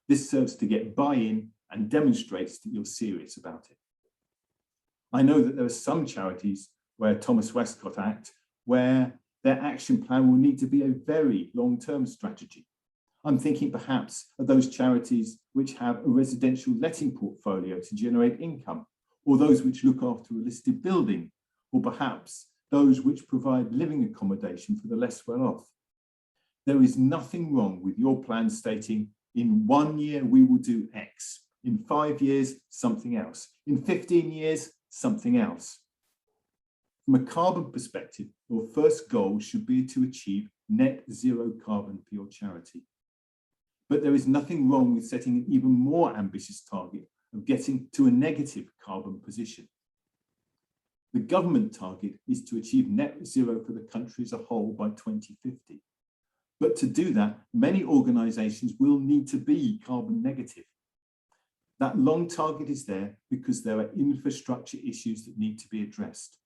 This serves to get buy-in and demonstrates that you're serious about it. I know that there are some charities where Thomas Westcott Act, where their action plan will need to be a very long-term strategy. I'm thinking perhaps of those charities which have a residential letting portfolio to generate income, or those which look after a listed building, or perhaps those which provide living accommodation for the less well-off. There is nothing wrong with your plan stating, in 1 year we will do X, in 5 years something else, in 15 years something else. From a carbon perspective, your first goal should be to achieve net zero carbon for your charity. But there is nothing wrong with setting an even more ambitious target of getting to a negative carbon position. The government target is to achieve net zero for the country as a whole by 2050. But to do that, many organisations will need to be carbon negative. That long target is there because there are infrastructure issues that need to be addressed.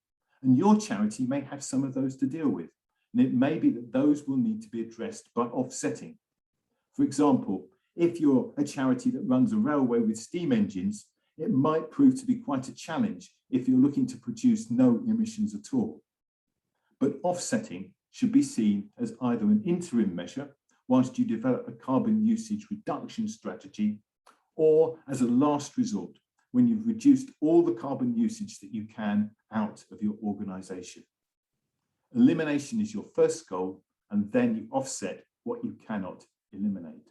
And your charity may have some of those to deal with. And it may be that those will need to be addressed by offsetting. For example, if you're a charity that runs a railway with steam engines, it might prove to be quite a challenge if you're looking to produce no emissions at all. But offsetting should be seen as either an interim measure whilst you develop a carbon usage reduction strategy, or as a last resort when you've reduced all the carbon usage that you can out of your organisation. Elimination is your first goal, and then you offset what you cannot eliminate.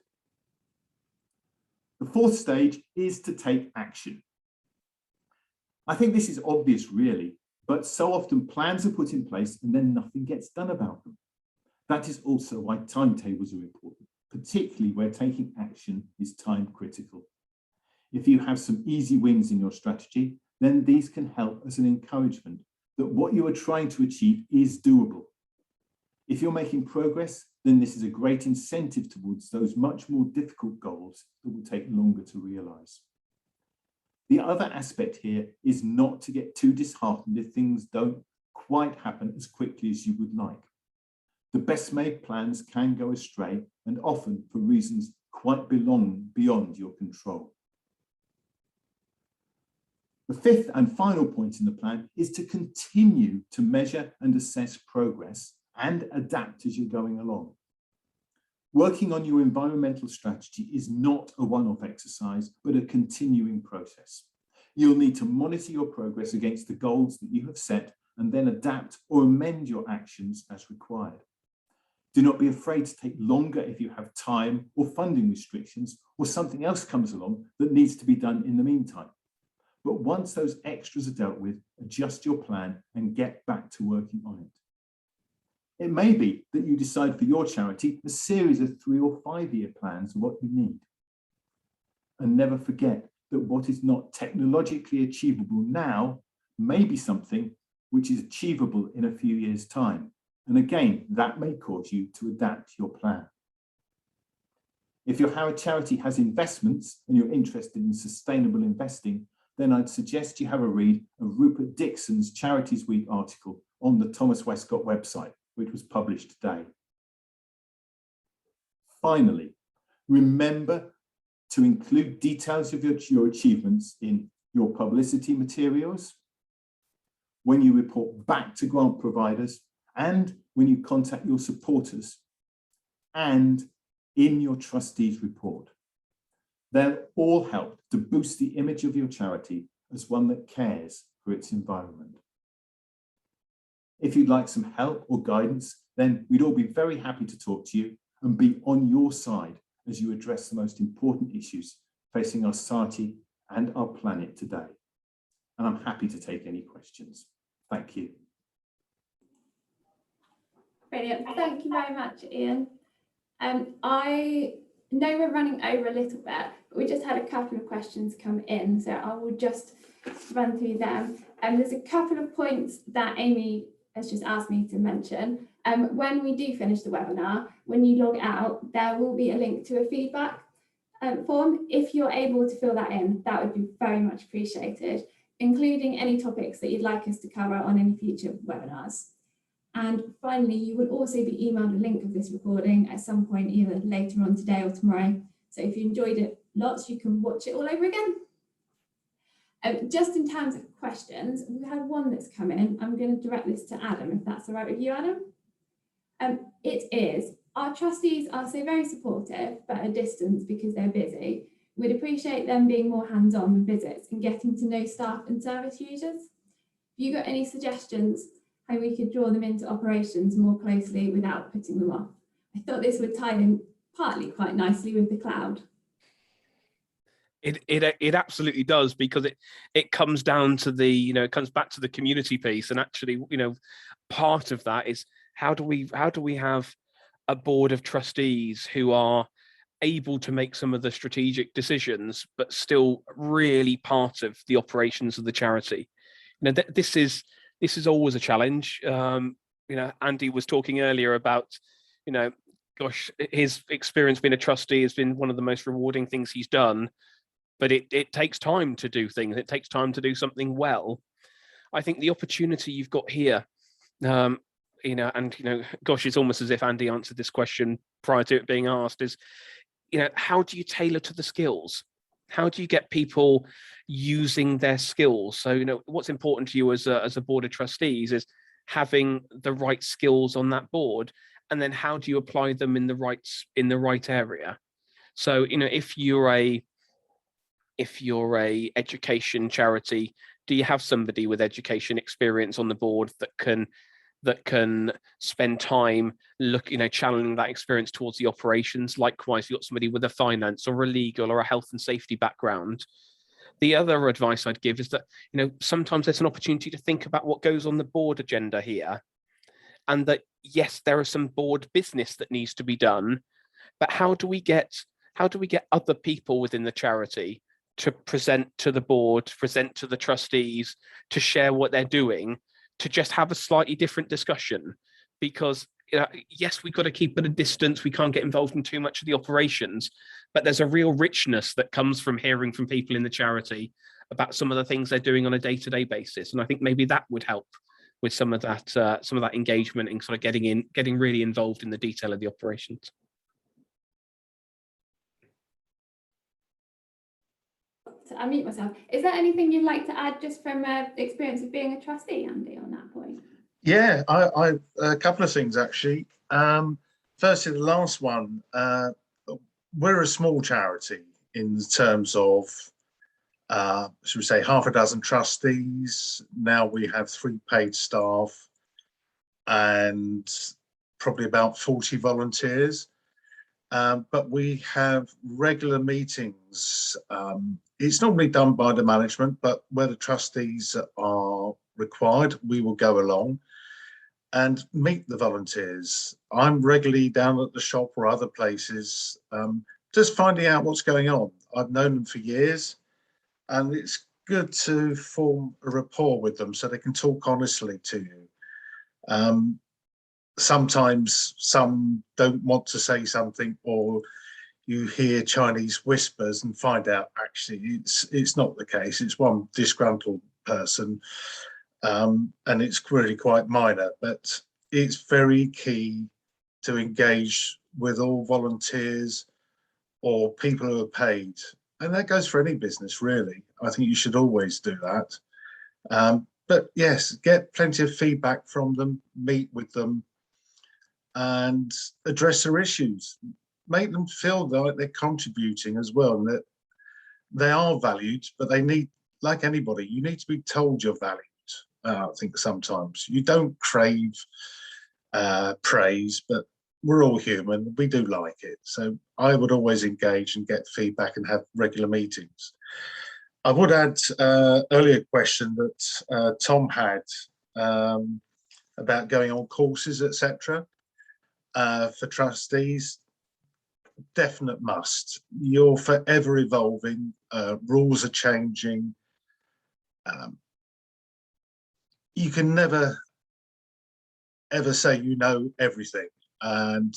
The fourth stage is to take action. I think this is obvious really, but so often plans are put in place and then nothing gets done about them. That is also why timetables are important, particularly where taking action is time critical. If you have some easy wins in your strategy, then these can help as an encouragement that what you are trying to achieve is doable. If you're making progress, then this is a great incentive towards those much more difficult goals that will take longer to realise. The other aspect here is not to get too disheartened if things don't quite happen as quickly as you would like. The best made plans can go astray, and often for reasons quite beyond your control. The fifth and final point in the plan is to continue to measure and assess progress and adapt as you're going along. Working on your environmental strategy is not a one-off exercise, but a continuing process. You'll need to monitor your progress against the goals that you have set and then adapt or amend your actions as required. Do not be afraid to take longer if you have time or funding restrictions or something else comes along that needs to be done in the meantime. But once those extras are dealt with, adjust your plan and get back to working on it. It may be that you decide for your charity a series of 3 or 5 year plans of what you need. And never forget that what is not technologically achievable now may be something which is achievable in a few years' time. And again, that may cause you to adapt your plan. If your charity has investments and you're interested in sustainable investing, then I'd suggest you have a read of Rupert Dixon's Charities Week article on the Thomas Westcott website, which was published today. Finally, remember to include details of your achievements in your publicity materials, when you report back to grant providers, and when you contact your supporters, and in your trustees report. They'll all help to boost the image of your charity as one that cares for its environment. If you'd like some help or guidance, then we'd all be very happy to talk to you and be on your side as you address the most important issues facing our society and our planet today. And I'm happy to take any questions. Thank you. Brilliant. Thank you very much, Ian. I know we're running over a little bit, but we just had a couple of questions come in, so I will just run through them. There's a couple of points that Amy has just asked me to mention. When we do finish the webinar, when you log out, there will be a link to a feedback form. If you're able to fill that in, that would be very much appreciated, including any topics that you'd like us to cover on any future webinars. And finally, you will also be emailed a link of this recording at some point, either later on today or tomorrow. So if you enjoyed it lots, you can watch it all over again. Just in terms of questions, we had one that's come in. I'm going to direct this to Adam, if that's all right with you, Adam. It is, our trustees are so very supportive, but at a distance because they're busy. We'd appreciate them being more hands-on with visits and getting to know staff and service users. Have you got any suggestions how we could draw them into operations more closely without putting them off? I thought this would tie in partly quite nicely with the cloud. It absolutely does, because it comes down to the, it comes back to the community piece. And actually, part of that is how do we have a board of trustees who are able to make some of the strategic decisions, but still really part of the operations of the charity. This is always a challenge. Andy was talking earlier about, gosh, his experience being a trustee has been one of the most rewarding things he's done. but it takes time to do things. It takes time to do something well. I think the opportunity you've got here, gosh, it's almost as if Andy answered this question prior to it being asked, is, how do you tailor to the skills? How do you get people using their skills? So, what's important to you as a board of trustees is having the right skills on that board, and then how do you apply them in the right area? So, if you're a education charity, do you have somebody with education experience on the board that can spend time channeling that experience towards the operations? Likewise, you've got somebody with a finance or a legal or a health and safety background. The other advice I'd give is that, sometimes there's an opportunity to think about what goes on the board agenda here, and that, yes, there are some board business that needs to be done, but how do we get other people within the charity to present to the board, present to the trustees, to share what they're doing, to just have a slightly different discussion? Because yes, we've got to keep at a distance. We can't get involved in too much of the operations, but there's a real richness that comes from hearing from people in the charity about some of the things they're doing on a day-to-day basis. And I think maybe that would help with some of that engagement and sort of getting really involved in the detail of the operations. To unmute myself. Is there anything you'd like to add just from experience of being a trustee, Andy, on that point? Yeah, I a couple of things actually. Firstly, the last one, we're a small charity in terms of, should we say, half a dozen trustees. Now we have 3 paid staff and probably about 40 volunteers. But we have regular meetings. It's normally done by the management, but where the trustees are required, we will go along and meet the volunteers. I'm regularly down at the shop or other places, just finding out what's going on. I've known them for years, and it's good to form a rapport with them so they can talk honestly to you. Sometimes some don't want to say something, or you hear Chinese whispers and find out actually it's not the case. It's one disgruntled person, and it's really quite minor, but it's very key to engage with all volunteers or people who are paid. And that goes for any business, really. I think you should always do that. But yes, get plenty of feedback from them, meet with them, and address their issues. Make them feel like they're contributing as well, and that they are valued, but they need, like anybody, you need to be told you're valued. I think sometimes you don't crave praise, but we're all human. We do like it. So I would always engage and get feedback and have regular meetings. I would add earlier question that Tom had about going on courses, etc. For trustees. Definite must. You're forever evolving. Rules are changing. You can never ever say you know everything, and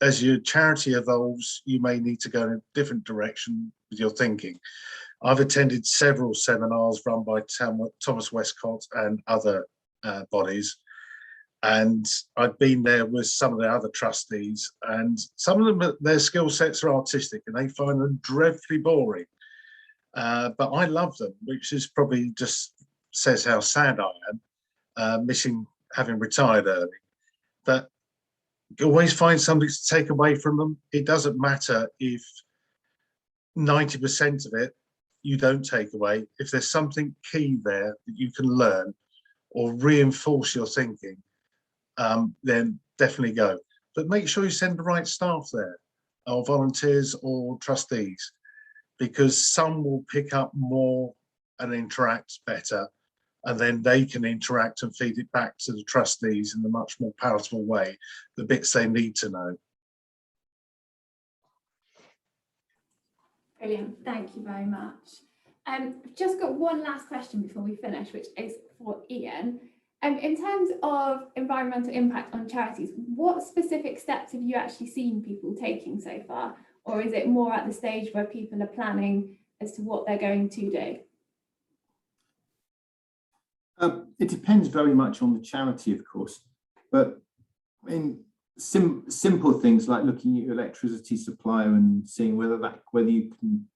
as your charity evolves, you may need to go in a different direction with your thinking. I've attended several seminars run by Thomas Westcott and other bodies, and I've been there with some of the other trustees, and some of them, their skill sets are artistic and they find them dreadfully boring. But I love them, which is probably just says how sad I am, missing having retired early. But you always find something to take away from them. It doesn't matter if 90% of it you don't take away. If there's something key there that you can learn or reinforce your thinking, then definitely go. But make sure you send the right staff there, or volunteers or trustees, because some will pick up more and interact better, and then they can interact and feed it back to the trustees in a much more palatable way, the bits they need to know. Brilliant, thank you very much. I've just got one last question before we finish, which is for Ian. In terms of environmental impact on charities, what specific steps have you actually seen people taking so far? Or is it more at the stage where people are planning as to what they're going to do? It depends very much on the charity, of course, but in simple things like looking at your electricity supplier and seeing whether you can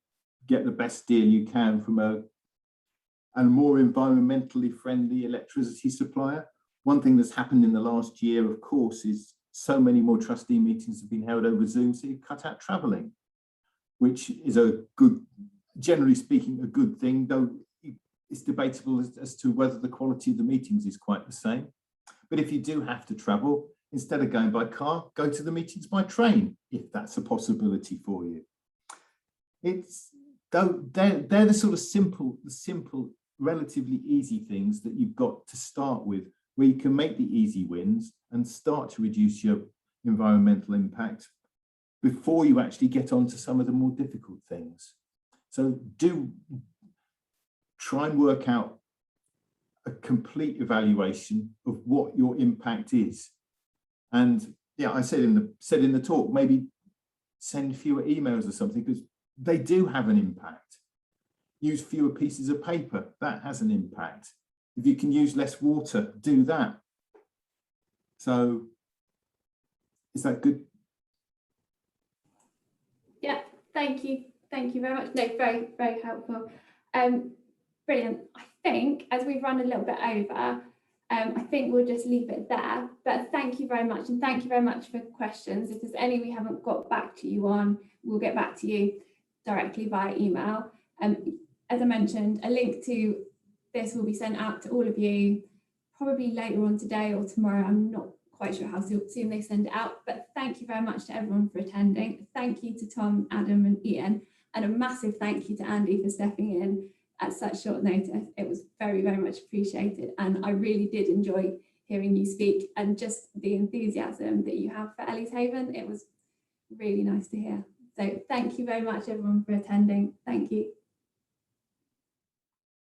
get the best deal you can from a more environmentally friendly electricity supplier. One thing that's happened in the last year, of course, is so many more trustee meetings have been held over Zoom, so you've cut out travelling, which is generally speaking, a good thing, though it's debatable as to whether the quality of the meetings is quite the same. But if you do have to travel, instead of going by car, go to the meetings by train, if that's a possibility for you. They're the sort of simple, relatively easy things that you've got to start with, where you can make the easy wins and start to reduce your environmental impact before you actually get on to some of the more difficult things. So do try and work out a complete evaluation of what your impact is. And yeah, I said in the talk, maybe send fewer emails or something, because they do have an impact. Use fewer pieces of paper, that has an impact. If you can use less water, do that. So is that good? Yeah, thank you very much. No, very, very helpful. Brilliant. I think as we've run a little bit over, I think we'll just leave it there. But thank you very much, and thank you very much for questions. If there's any we haven't got back to you on, we'll get back to you directly via email. As I mentioned, a link to this will be sent out to all of you probably later on today or tomorrow. I'm not quite sure how soon they send it out, but thank you very much to everyone for attending. Thank you to Tom, Adam and Ian, and a massive thank you to Andy for stepping in at such short notice. It was very, very much appreciated, and I really did enjoy hearing you speak and just the enthusiasm that you have for Ellie's Haven. It was really nice to hear. So thank you very much everyone for attending. Thank you.